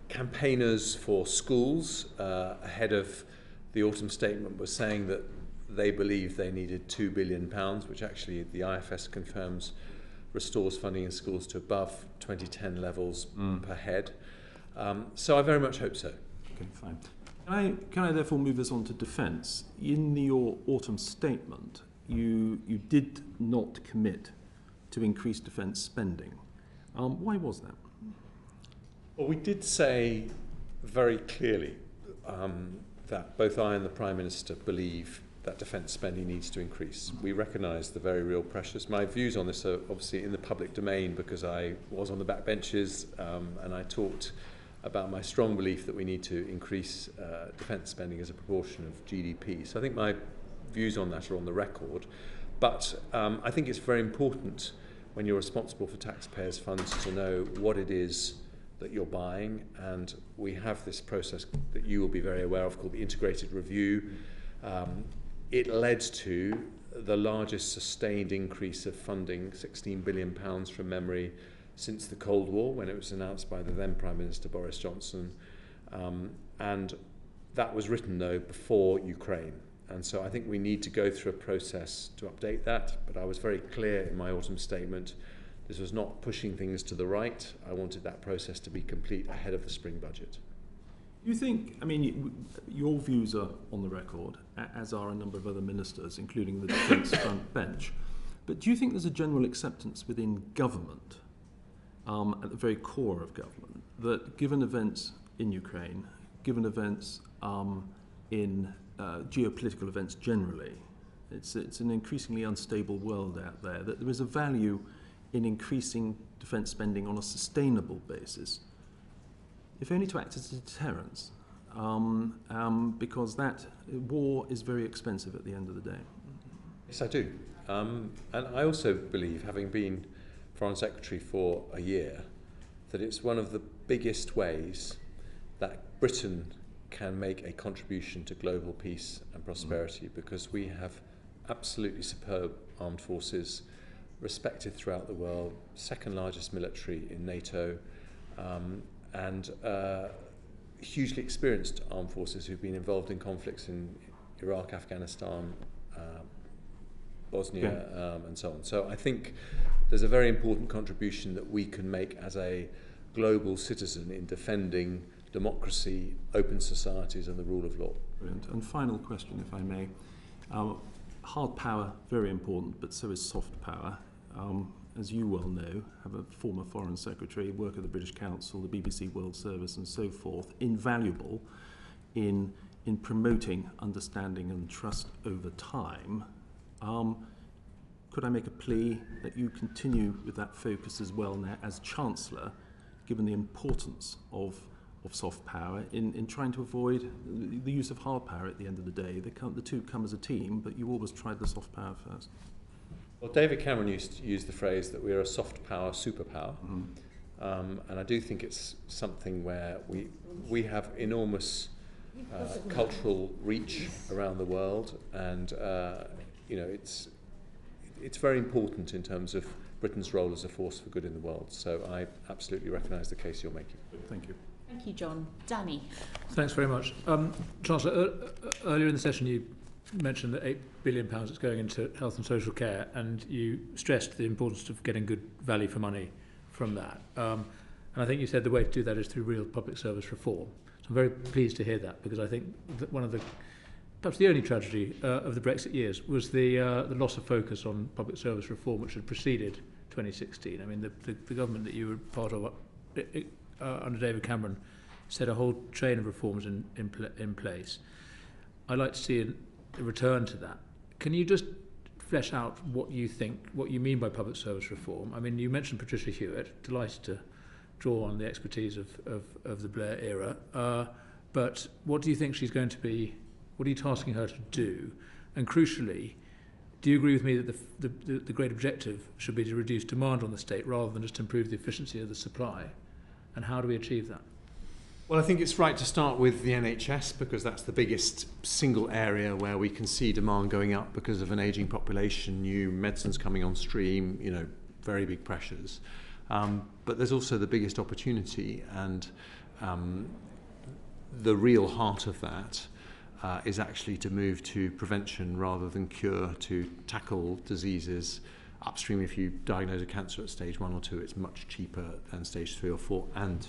campaigners for schools ahead of the autumn statement were saying that they believed they needed £2 billion, which actually the IFS confirms restores funding in schools to above 2010 levels per head. So I very much hope so. Okay, fine. Can I therefore move us on to defence? In your autumn statement, you did not commit to increase defence spending. Why was that? Well, we did say very clearly that both I and the Prime Minister believe that defence spending needs to increase. We recognise the very real pressures. My views on this are obviously in the public domain because I was on the backbenches and I talked about my strong belief that we need to increase defence spending as a proportion of GDP. So I think my views on that are on the record. But I think it's very important when you're responsible for taxpayers' funds to know what it is that you're buying, and we have this process that you will be very aware of called the integrated review. It led to the largest sustained increase of funding, £16 billion from memory, since the Cold War, when it was announced by the then Prime Minister Boris Johnson. And that was written, though, before Ukraine. And so I think we need to go through a process to update that. But I was very clear in my autumn statement, this was not pushing things to the right. I wanted that process to be complete ahead of the spring budget. You think, I mean, your views are on the record, as are a number of other ministers, including the Defence front bench. But do you think there's a general acceptance within government, at the very core of government, that given events in Ukraine, given events in geopolitical events generally, it's an increasingly unstable world out there, that there is a value in increasing defence spending on a sustainable basis, if only to act as a deterrence, because that war is very expensive at the end of the day? Yes, I do. And I also believe, having been Foreign Secretary for a year, that it's one of the biggest ways that Britain can make a contribution to global peace and prosperity, because we have absolutely superb armed forces, respected throughout the world, second largest military in NATO, and hugely experienced armed forces who've been involved in conflicts in Iraq, Afghanistan, Bosnia, and so on. So I think there's a very important contribution that we can make as a global citizen in defending democracy, open societies, and the rule of law. Brilliant. And final question, if I may. Hard power, very important, but so is soft power. as you well know, have a former Foreign Secretary, work at the British Council, the BBC World Service and so forth, invaluable in promoting understanding and trust over time. Could I make a plea that you continue with that focus as well now as Chancellor, given the importance of soft power in trying to avoid the use of hard power at the end of the day? The two come as a team, but you always tried the soft power first. Well, David Cameron used to use the phrase that we're a soft power superpower. And I do think it's something where we have enormous cultural reach around the world, and it's very important in terms of Britain's role as a force for good in the world. So I absolutely recognise the case you're making. Thank you. Thank you, John. Danny. Thanks very much. Chancellor, earlier in the session you mentioned that £8 billion is going into health and social care, and you stressed the importance of getting good value for money from that. And I think you said the way to do that is through real public service reform. So I'm very pleased to hear that, because I think that one of the, perhaps the only tragedy of the Brexit years was the loss of focus on public service reform, which had preceded 2016. I mean, the government that you were part of under David Cameron set a whole chain of reforms in place. I'd like to see a return to that. Can you just flesh out what you mean by public service reform? I mean, you mentioned Patricia Hewitt, delighted to draw on the expertise of the Blair era, but what do you think she's going to be, what are you tasking her to do? And crucially, do you agree with me that the great objective should be to reduce demand on the state rather than just improve the efficiency of the supply? And how do we achieve that? Well, I think it's right to start with the NHS, because that's the biggest single area where we can see demand going up because of an ageing population, new medicines coming on stream, very big pressures. But there's also the biggest opportunity, and the real heart of that is actually to move to prevention rather than cure, to tackle diseases upstream. If you diagnose a cancer at stage 1 or 2, it's much cheaper than stage 3 or 4, and the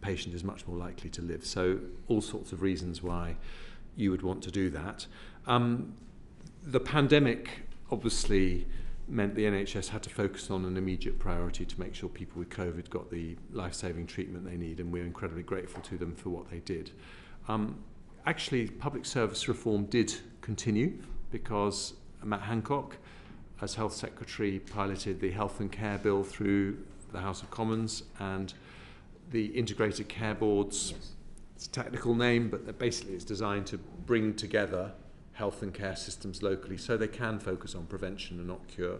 patient is much more likely to live. So all sorts of reasons why you would want to do that. The pandemic obviously meant the NHS had to focus on an immediate priority to make sure people with COVID got the life-saving treatment they need, and we're incredibly grateful to them for what they did. Actually, public service reform did continue, because Matt Hancock, as Health Secretary, piloted the Health and Care Bill through the House of Commons, and the Integrated Care Boards. Yes. It's a technical name, but basically it's designed to bring together health and care systems locally so they can focus on prevention and not cure.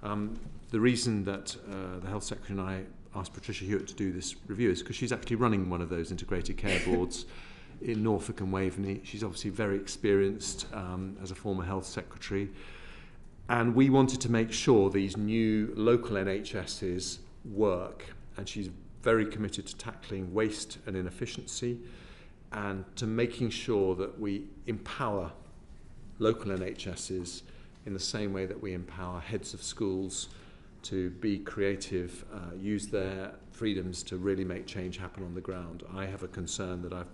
The reason that the Health Secretary and I asked Patricia Hewitt to do this review is because she's actually running one of those Integrated Care Boards in Norfolk and Waveney. She's obviously very experienced as a former Health Secretary. And we wanted to make sure these new local NHSs work, and she's very committed to tackling waste and inefficiency, and to making sure that we empower local NHSs in the same way that we empower heads of schools to be creative, use their freedoms to really make change happen on the ground. I have a concern that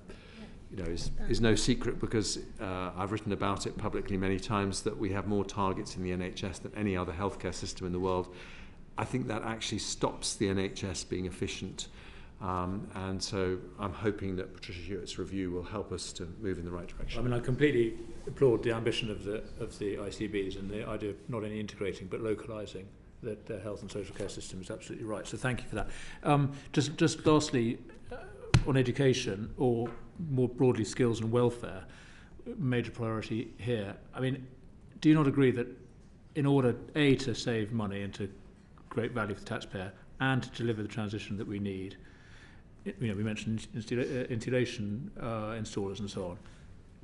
is no secret, because I've written about it publicly many times, that we have more targets in the NHS than any other healthcare system in the world. I think that actually stops the NHS being efficient. And so I'm hoping that Patricia Hewitt's review will help us to move in the right direction. I mean, I completely applaud the ambition of the ICBs, and the idea of not only integrating but localising the health and social care system is absolutely right. So thank you for that. Just lastly, on education, or more broadly skills and welfare, major priority here. I mean, do you not agree that in order, A, to save money and to create value for the taxpayer, and to deliver the transition that we need, we mentioned insulation installers and so on,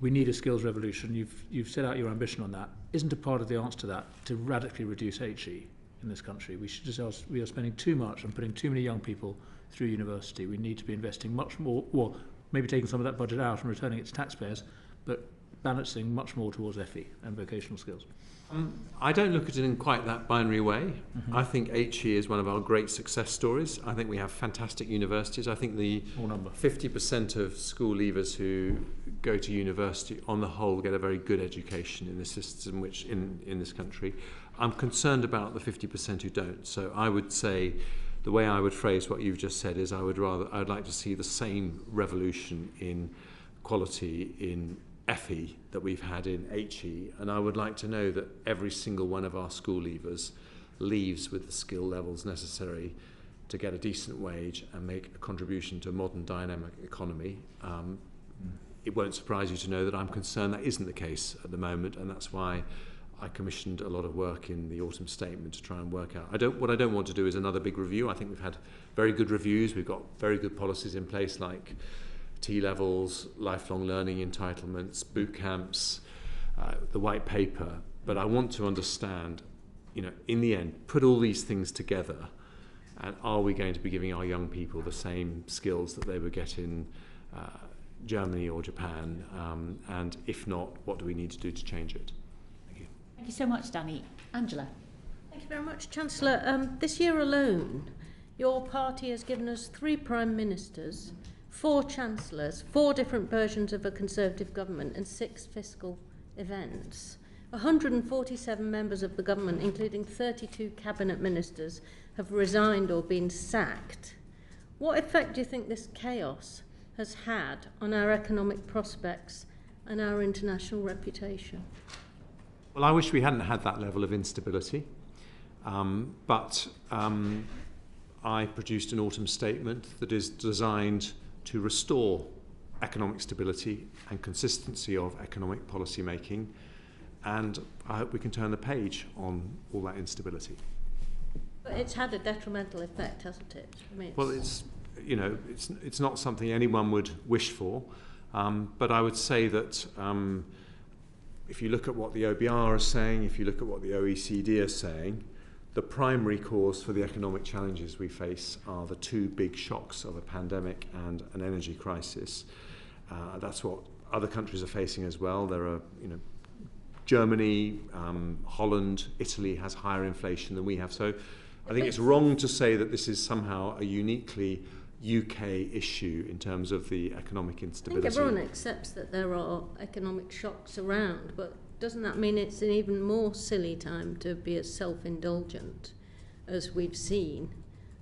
we need a skills revolution. You've set out your ambition on that. Isn't a part of the answer to that to radically reduce HE in this country? We are spending too much and putting too many young people through university. We need to be investing much more, or maybe taking some of that budget out and returning it to taxpayers, but balancing much more towards FE and vocational skills? I don't look at it in quite that binary way. I think HE is one of our great success stories. I think we have fantastic universities. I think the 50% of school leavers who go to university on the whole get a very good education in the system which in this country. I'm concerned about the 50% who don't. So I would say the way I would phrase what you've just said is I'd like to see the same revolution in quality in FE that we've had in HE, and I would like to know that every single one of our school leavers leaves with the skill levels necessary to get a decent wage and make a contribution to a modern dynamic economy. It won't surprise you to know that I'm concerned that isn't the case at the moment, and that's why I commissioned a lot of work in the autumn statement to try and work out. What I don't want to do is another big review. I think we've had very good reviews. We've got very good policies in place like T-levels, lifelong learning entitlements, boot camps, the white paper. But I want to understand, in the end, put all these things together, and are we going to be giving our young people the same skills that they would get in Germany or Japan? And if not, what do we need to do to change it? Thank you. Thank you so much, Danny. Angela. Thank you very much, Chancellor. This year alone, your party has given us 3 Prime Ministers, 4 Chancellors, 4 different versions of a Conservative government and 6 fiscal events. 147 members of the government, including 32 cabinet ministers, have resigned or been sacked. What effect do you think this chaos has had on our economic prospects and our international reputation? Well, I wish we hadn't had that level of instability, but I produced an autumn statement that is designed to restore economic stability and consistency of economic policy making, and I hope we can turn the page on all that instability. But it's had a detrimental effect, hasn't it? Well, it's not something anyone would wish for, but I would say that if you look at what the OBR is saying, if you look at what the OECD are saying, the primary cause for the economic challenges we face are the 2 big shocks of a pandemic and an energy crisis. That's what other countries are facing as well. There are, Germany, Holland, Italy has higher inflation than we have. So I think it's wrong to say that this is somehow a uniquely UK issue in terms of the economic instability. I think everyone accepts that there are economic shocks around, but doesn't that mean it's an even more silly time to be as self-indulgent as we've seen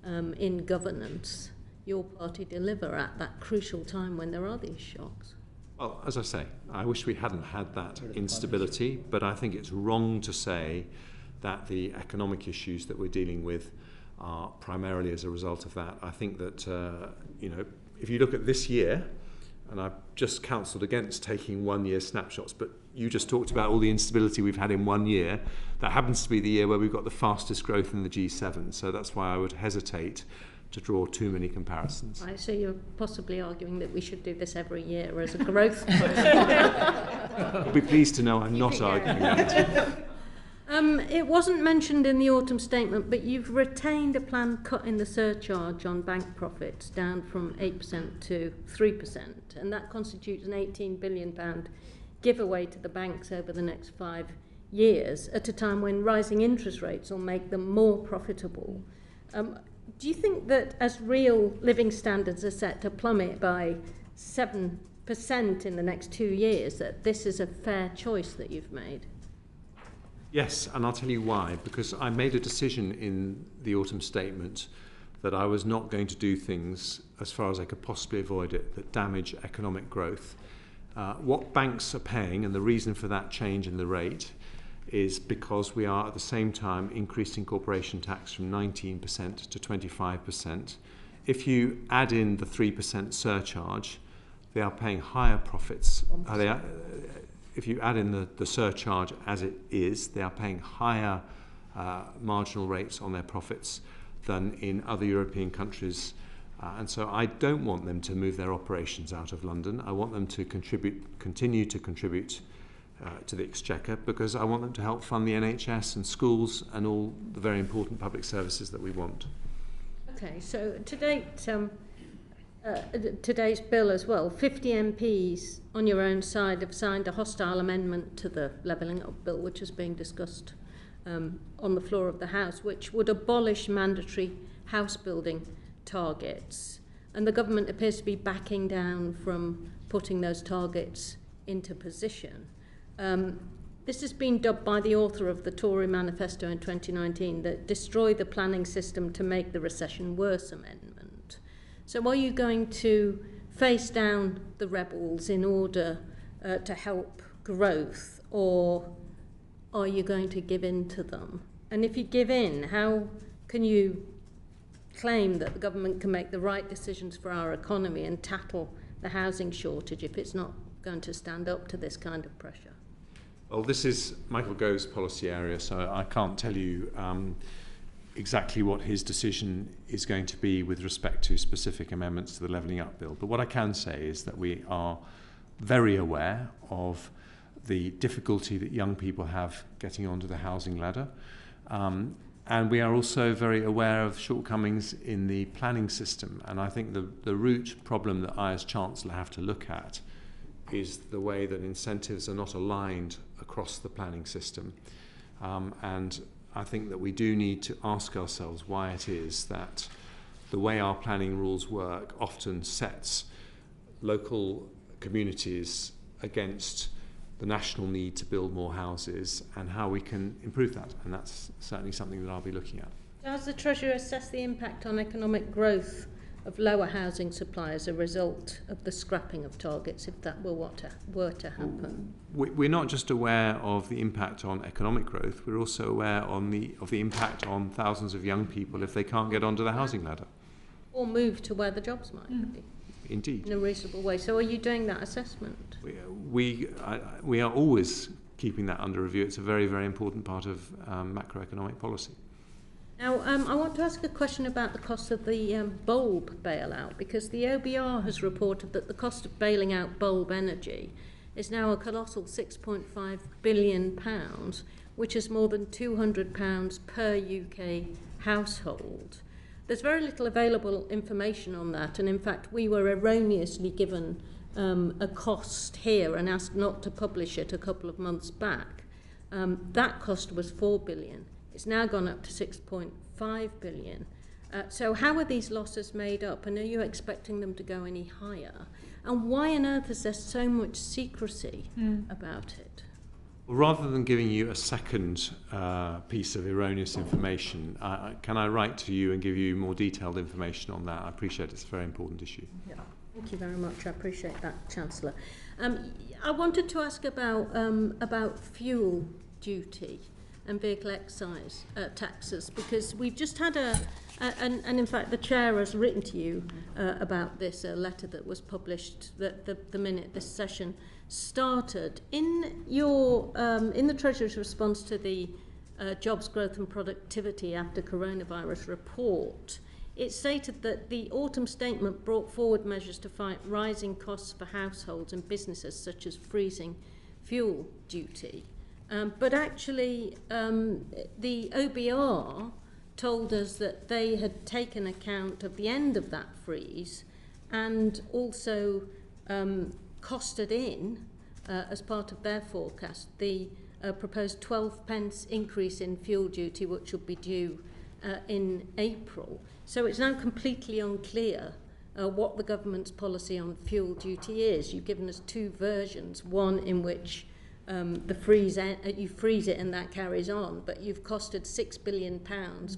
in governance your party deliver at that crucial time when there are these shocks? Well, as I say, I wish we hadn't had that instability, but I think it's wrong to say that the economic issues that we're dealing with are primarily as a result of that. I think that, if you look at this year, and I've just counselled against taking 1-year snapshots, but you just talked about all the instability we've had in 1 year. That happens to be the year where we've got the fastest growth in the G7, so that's why I would hesitate to draw too many comparisons. Right, so you're possibly arguing that we should do this every year as a growth. You'll be pleased to know I'm not arguing that. It wasn't mentioned in the autumn statement, but you've retained a planned cut in the surcharge on bank profits down from 8% to 3%, and that constitutes an £18 billion giveaway to the banks over the next 5 years at a time when rising interest rates will make them more profitable. Do you think that as real living standards are set to plummet by 7% in the next 2 years, that this is a fair choice that you've made? Yes, and I'll tell you why. Because I made a decision in the autumn statement that I was not going to do things, as far as I could possibly avoid it, that damage economic growth. What banks are paying, and the reason for that change in the rate, is because we are at the same time increasing corporation tax from 19% to 25%. If you add in the 3% surcharge, they are paying higher profits. If you add in the surcharge as it is, they are paying higher marginal rates on their profits than in other European countries. And so I don't want them to move their operations out of London. I want them to continue to contribute to the Exchequer, because I want them to help fund the NHS and schools and all the very important public services that we want. Okay, so to date, today's bill as well. 50 MPs on your own side have signed a hostile amendment to the Levelling Up Bill, which is being discussed on the floor of the House, which would abolish mandatory house building targets. And the government appears to be backing down from putting those targets into position. This has been dubbed by the author of the Tory manifesto in 2019 that destroy the planning system to make the recession worse amendment. So are you going to face down the rebels in order to help growth, or are you going to give in to them? And if you give in, how can you claim that the government can make the right decisions for our economy and tackle the housing shortage if it's not going to stand up to this kind of pressure? Well, this is Michael Gove's policy area, so I can't tell you exactly what his decision is going to be with respect to specific amendments to the Levelling Up Bill. But what I can say is that we are very aware of the difficulty that young people have getting onto the housing ladder. And we are also very aware of shortcomings in the planning system. And I think the root problem that I as Chancellor have to look at is the way that incentives are not aligned across the planning system. And I think that we do need to ask ourselves why it is that the way our planning rules work often sets local communities against the national need to build more houses, and how we can improve that. And that's certainly something that I'll be looking at. Does the Treasurer assess the impact on economic growth of lower housing supply as a result of the scrapping of targets, if that were to happen? We're not just aware of the impact on economic growth, we're also aware of the impact on thousands of young people if they can't get onto the housing ladder. Or move to where the jobs might be. Indeed. In a reasonable way. So are you doing that assessment? We are always keeping that under review. It's a very, very important part of macroeconomic policy. Now, I want to ask a question about the cost of the bulb bailout, because the OBR has reported that the cost of bailing out Bulb Energy is now a colossal £6.5 billion, which is more than £200 per UK household. There's very little available information on that, and in fact we were erroneously given a cost here and asked not to publish it a couple of months back. That cost was £4 billion. It's now gone up to £6.5 billion. So how are these losses made up, and are you expecting them to go any higher? And why on earth is there so much secrecy about it? Well, rather than giving you a second piece of erroneous information, can I write to you and give you more detailed information on that? I appreciate it's a very important issue. Yeah. Thank you very much. I appreciate that, Chancellor. I wanted to ask about fuel duty and vehicle excise taxes, because we've just had and in fact the Chair has written to you about this, a letter that was published the minute this session started. In your in the Treasurer's response to the Jobs Growth and Productivity After Coronavirus report, it stated that the autumn statement brought forward measures to fight rising costs for households and businesses, such as freezing fuel duty. But actually, the OBR told us that they had taken account of the end of that freeze and also costed in, as part of their forecast, the proposed 12 pence increase in fuel duty, which will be due in April. So it's now completely unclear what the government's policy on fuel duty is. You've given us two versions, one in which you freeze it and that carries on, but you've costed £6 billion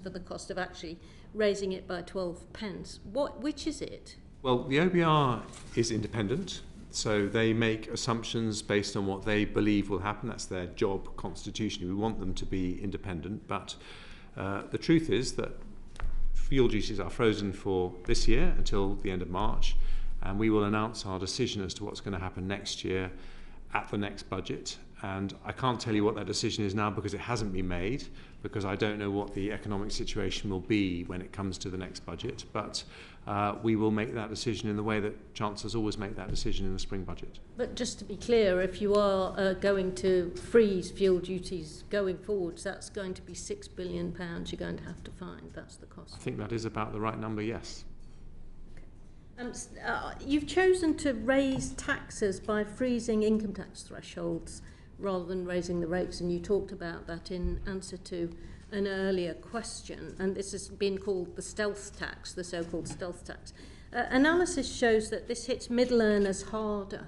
for the cost of actually raising it by 12 pence. Which is it? Well, the OBR is independent, so they make assumptions based on what they believe will happen. That's their job constitutionally. We want them to be independent, but the truth is that fuel duties are frozen for this year until the end of March, and we will announce our decision as to what's going to happen next year at the next budget. And I can't tell you what that decision is now because it hasn't been made, because I don't know what the economic situation will be when it comes to the next budget. But we will make that decision in the way that Chancellors always make that decision in the spring budget. But just to be clear, if you are going to freeze fuel duties going forwards, that's going to be £6 billion you're going to have to find. That's the cost. I think that is about the right number, yes. You've chosen to raise taxes by freezing income tax thresholds rather than raising the rates, and you talked about that in answer to an earlier question, and this has been called the stealth tax, the so-called stealth tax. Analysis shows that this hits middle earners harder.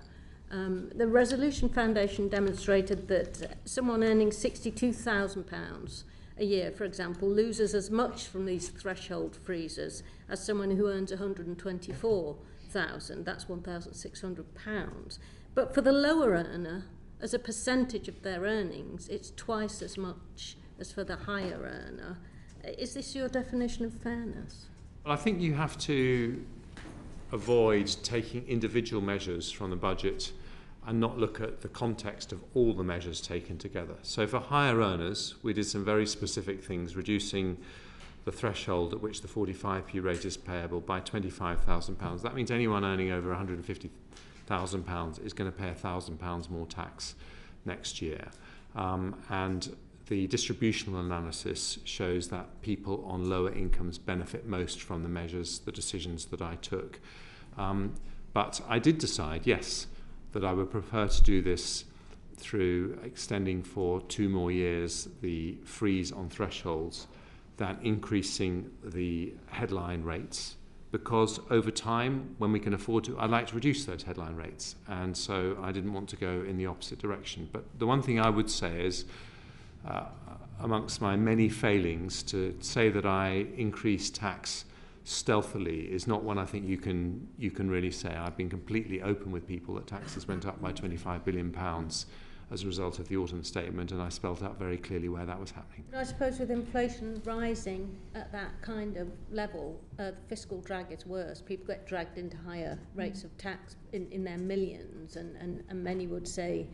The Resolution Foundation demonstrated that someone earning £62,000 a year, for example, loses as much from these threshold freezers as someone who earns £124,000. That's £1,600. But for the lower earner, as a percentage of their earnings, it's twice as much as for the higher earner. Is this your definition of fairness? Well, I think you have to avoid taking individual measures from the budget and not look at the context of all the measures taken together. So for higher earners, we did some very specific things, reducing the threshold at which the 45p rate is payable by £25,000. That means anyone earning over £150,000 is going to pay £1,000 more tax next year. And the distributional analysis shows that people on lower incomes benefit most from the measures, the decisions that I took. But I did decide, yes, that I would prefer to do this through extending for 2 more years the freeze on thresholds than increasing the headline rates, because over time, when we can afford to, I'd like to reduce those headline rates, and so I didn't want to go in the opposite direction. But the one thing I would say is, amongst my many failings, to say that I increased tax stealthily is not one I think you can really say. I've been completely open with people that taxes went up by £25 billion as a result of the autumn statement, and I spelt out very clearly where that was happening. But I suppose with inflation rising at that kind of level, the fiscal drag is worse. People get dragged into higher rates of tax in their millions, and many would say,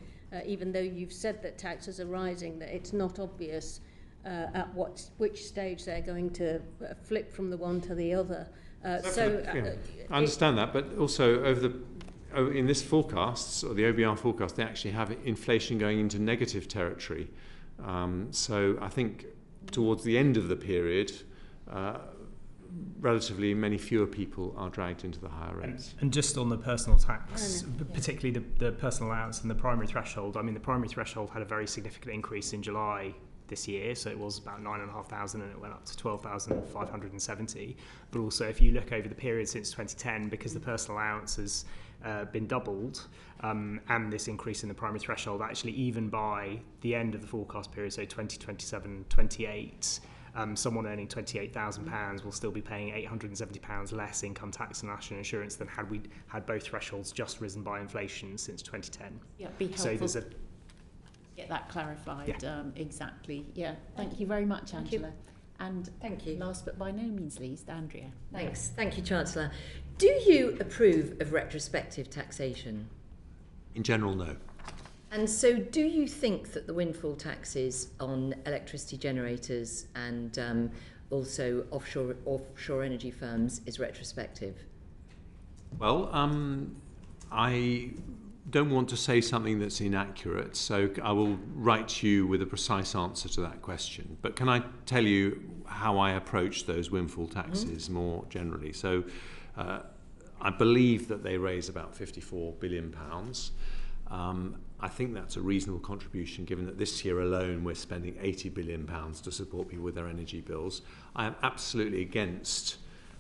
even though you've said that taxes are rising, that it's not obvious at which stage they're going to flip from the one to the other. I understand that, but also in this forecasts, or the OBR forecast, they actually have inflation going into negative territory. So I think towards the end of the period, relatively many fewer people are dragged into the higher rates. And just on the personal tax, particularly the personal allowance and the primary threshold, I mean, the primary threshold had a very significant increase in July this year, so it was about 9,500 and it went up to 12,570. But also, if you look over the period since 2010, because the personal allowance has been doubled, and this increase in the primary threshold, actually even by the end of the forecast period, so 2027-28, someone earning £28,000 will still be paying £870 less income tax and national insurance than had both thresholds just risen by inflation since 2010. Yeah, be helpful. So there's get that clarified. Yeah. Exactly. Yeah. Thank you very much, Angela. Thank you. And thank you. Last but by no means least, Andrea. Thanks. Thank you, Chancellor. Do you approve of retrospective taxation? In general, no. And so do you think that the windfall taxes on electricity generators and also offshore energy firms is retrospective? Well, I don't want to say something that's inaccurate, so I will write you with a precise answer to that question. But can I tell you how I approach those windfall taxes more generally? So I believe that they raise about £54 billion. I think that's a reasonable contribution, given that this year alone we're spending £80 billion to support people with their energy bills. I am absolutely against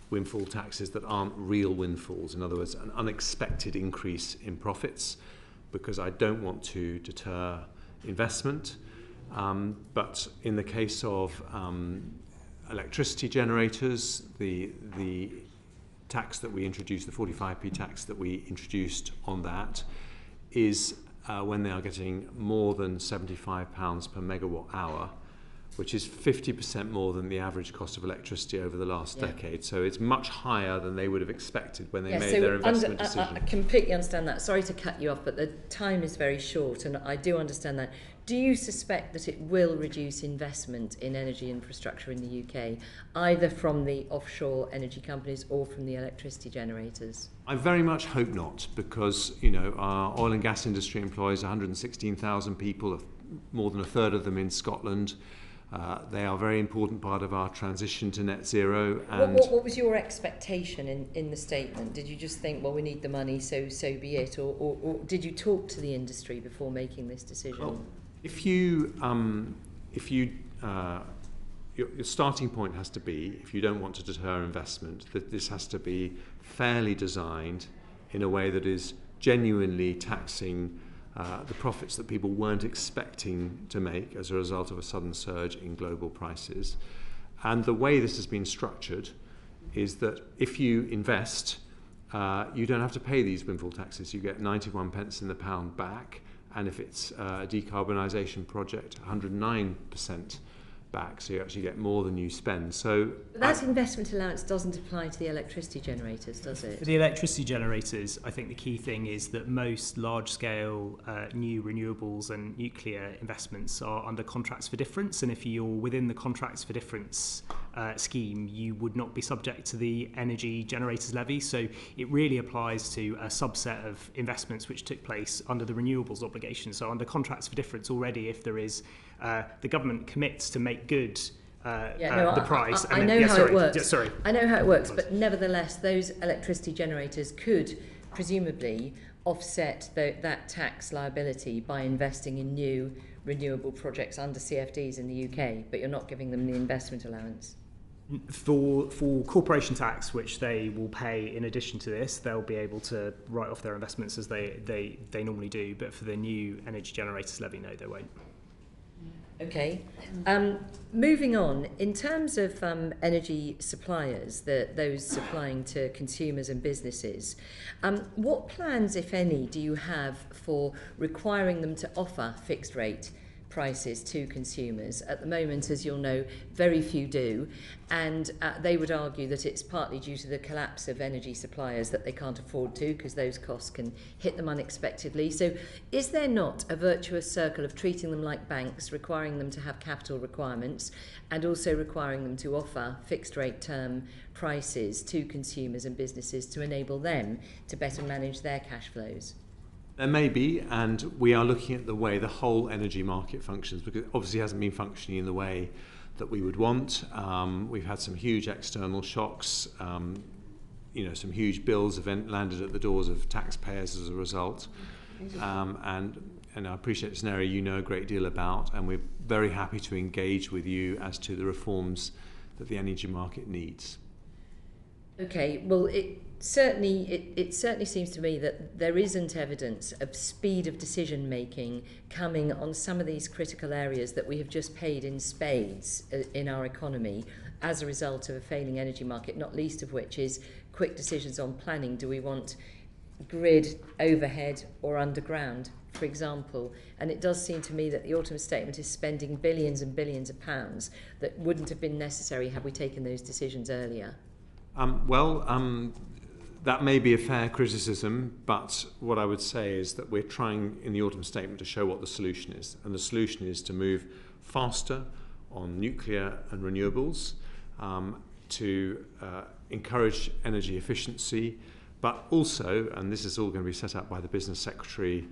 windfall taxes that aren't real windfalls, in other words, an unexpected increase in profits, because I don't want to deter investment. But in the case of electricity generators, the tax that we introduced, the 45p tax that we introduced on that, is when they are getting more than £75 per megawatt hour, which is 50% more than the average cost of electricity over the last decade. So it's much higher than they would have expected when they made their investment decision. I completely understand that. Sorry to cut you off, but the time is very short, and I do understand that. Do you suspect that it will reduce investment in energy infrastructure in the UK, either from the offshore energy companies or from the electricity generators? I very much hope not, because our oil and gas industry employs 116,000 people, more than a third of them in Scotland. They are a very important part of our transition to net zero. And what was your expectation in the statement? Did you just think, well, we need the money, so be it? Or did you talk to the industry before making this decision? Well, your starting point has to be, if you don't want to deter investment, that this has to be fairly designed in a way that is genuinely taxing the profits that people weren't expecting to make as a result of a sudden surge in global prices. And the way this has been structured is that if you invest, you don't have to pay these windfall taxes. You get 91 pence in the pound back, and if it's a decarbonisation project, 109% back, so you actually get more than you spend. So but that investment allowance doesn't apply to the electricity generators, does it? For the electricity generators, I think the key thing is that most large-scale new renewables and nuclear investments are under contracts for difference, and if you're within the contracts for difference scheme, you would not be subject to the energy generators levy. So it really applies to a subset of investments which took place under the renewables obligation. So under contracts for difference already, if there is the government commits to make good the price. I know how it works. I know how it works, but nevertheless, those electricity generators could presumably offset that tax liability by investing in new renewable projects under CFDs in the UK, but you're not giving them the investment allowance. For corporation tax, which they will pay in addition to this, they'll be able to write off their investments as they normally do, but for the new energy generators levy, no, they won't. Okay. Moving on, in terms of energy suppliers, those supplying to consumers and businesses, what plans, if any, do you have for requiring them to offer fixed rate prices to consumers? At the moment, as you'll know, very few do, and they would argue that it's partly due to the collapse of energy suppliers that they can't afford to, because those costs can hit them unexpectedly. So is there not a virtuous circle of treating them like banks, requiring them to have capital requirements, and also requiring them to offer fixed rate term prices to consumers and businesses to enable them to better manage their cash flows? There may be, and we are looking at the way the whole energy market functions, because it obviously hasn't been functioning in the way that we would want. We've had some huge external shocks. Some huge bills have landed at the doors of taxpayers as a result. And I appreciate it's an area you know a great deal about, and we're very happy to engage with you as to the reforms that the energy market needs. Okay, well, it certainly seems to me that there isn't evidence of speed of decision making coming on some of these critical areas that we have just paid in spades in our economy as a result of a failing energy market, not least of which is quick decisions on planning. Do we want grid, overhead or underground, for example? And it does seem to me that the autumn statement is spending billions and billions of pounds that wouldn't have been necessary had we taken those decisions earlier. That may be a fair criticism, but what I would say is that we're trying in the autumn statement to show what the solution is. And the solution is to move faster on nuclear and renewables, to encourage energy efficiency, but also, and this is all going to be set up by the Business Secretary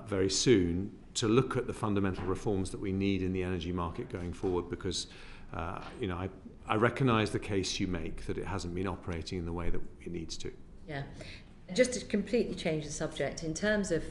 very soon, to look at the fundamental reforms that we need in the energy market going forward, because I recognise the case you make that it hasn't been operating in the way that it needs to. Yeah. Just to completely change the subject, in terms of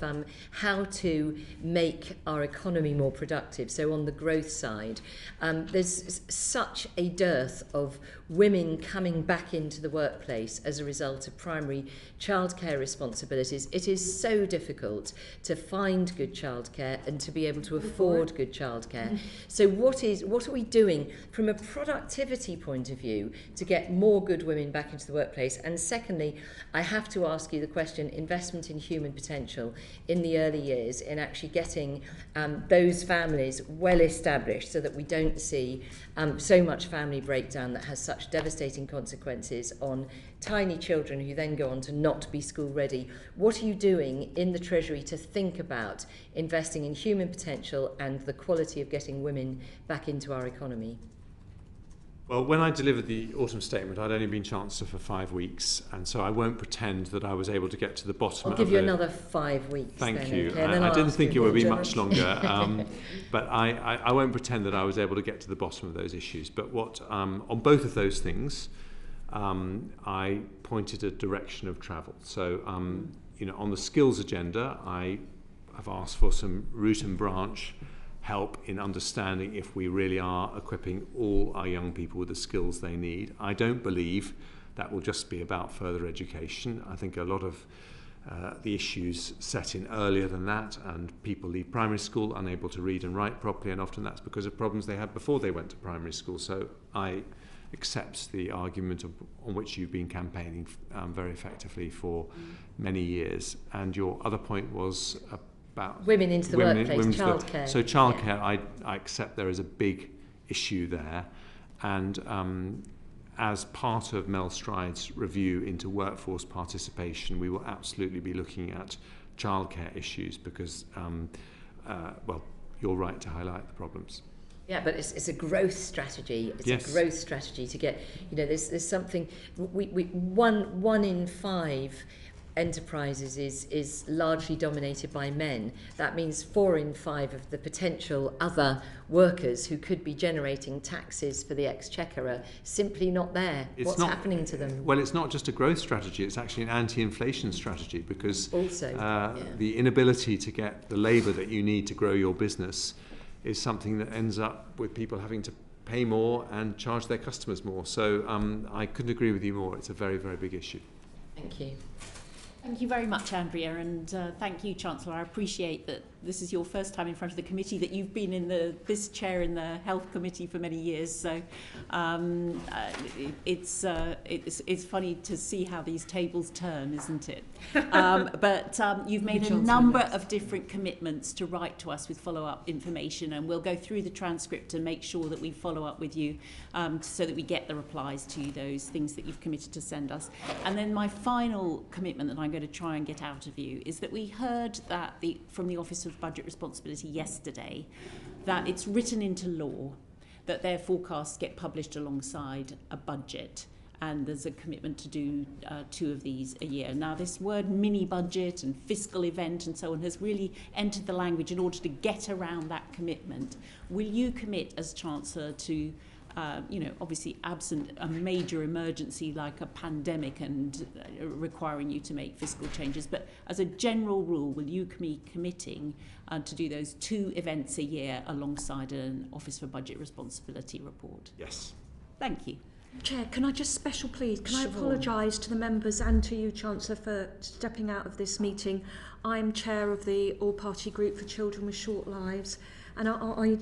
how to make our economy more productive, so on the growth side, there's such a dearth of women coming back into the workplace as a result of primary childcare responsibilities. It is so difficult to find good childcare and to be able to afford good childcare. So what are we doing from a productivity point of view to get more good women back into the workplace? And secondly, I have to ask you the question, investment in human potential in the early years, in actually getting those families well established so that we don't see so much family breakdown that has such devastating consequences on tiny children who then go on to not be school ready. What are you doing in the Treasury to think about investing in human potential and the quality of getting women back into our economy? Well, when I delivered the autumn statement, I'd only been Chancellor for 5 weeks, and so I won't pretend that I was able to get to the bottom of it. I'll give you another 5 weeks. Thank then, you. Okay? I didn't think it would be much longer, but I won't pretend that I was able to get to the bottom of those issues. But what on both of those things, I pointed a direction of travel. So, on the skills agenda, I have asked for some root and branch help in understanding if we really are equipping all our young people with the skills they need. I don't believe that will just be about further education. I think a lot of the issues set in earlier than that, and people leave primary school unable to read and write properly, and often that's because of problems they had before they went to primary school. So I accept the argument on which you've been campaigning very effectively for many years. And your other point was about women into the workplace, childcare. So childcare, I accept there is a big issue there, and as part of Mel Stride's review into workforce participation, we will absolutely be looking at childcare issues because, you're right to highlight the problems. Yeah, but it's a growth strategy. It's yes. a growth strategy to get, there's something, one in 5 enterprises is largely dominated by men. That means 4 in 5 of the potential other workers who could be generating taxes for the exchequer are simply not there. What's happening to them? Well, it's not just a growth strategy, it's actually an anti-inflation strategy because also, the inability to get the labour that you need to grow your business is something that ends up with people having to pay more and charge their customers more. So I couldn't agree with you more. It's a very, very big issue. Thank you. Thank you very much, Andrea, and thank you, Chancellor. I appreciate that this is your first time in front of the committee, that you've been in this chair in the Health Committee for many years. So it's funny to see how these tables turn, isn't it? But you've made a number of different commitments to write to us with follow-up information, and we'll go through the transcript and make sure that we follow up with you so that we get the replies to those things that you've committed to send us. And then my final commitment that I'm going to try and get out of you is that we heard that from the Office of Budget Responsibility yesterday that it's written into law that their forecasts get published alongside a budget, and there's a commitment to do 2 of these a year. Now, this word mini budget and fiscal event and so on has really entered the language in order to get around that commitment. Will you commit as Chancellor to obviously absent a major emergency like a pandemic and requiring you to make fiscal changes, but as a general rule, will you be committing to do those 2 events a year alongside an Office for Budget Responsibility report? Yes. Thank you. Chair, can I just special please? Can I Sure. apologise to the members and to you, Chancellor, for stepping out of this meeting? I'm chair of the All-Party Group for Children with Short Lives, and I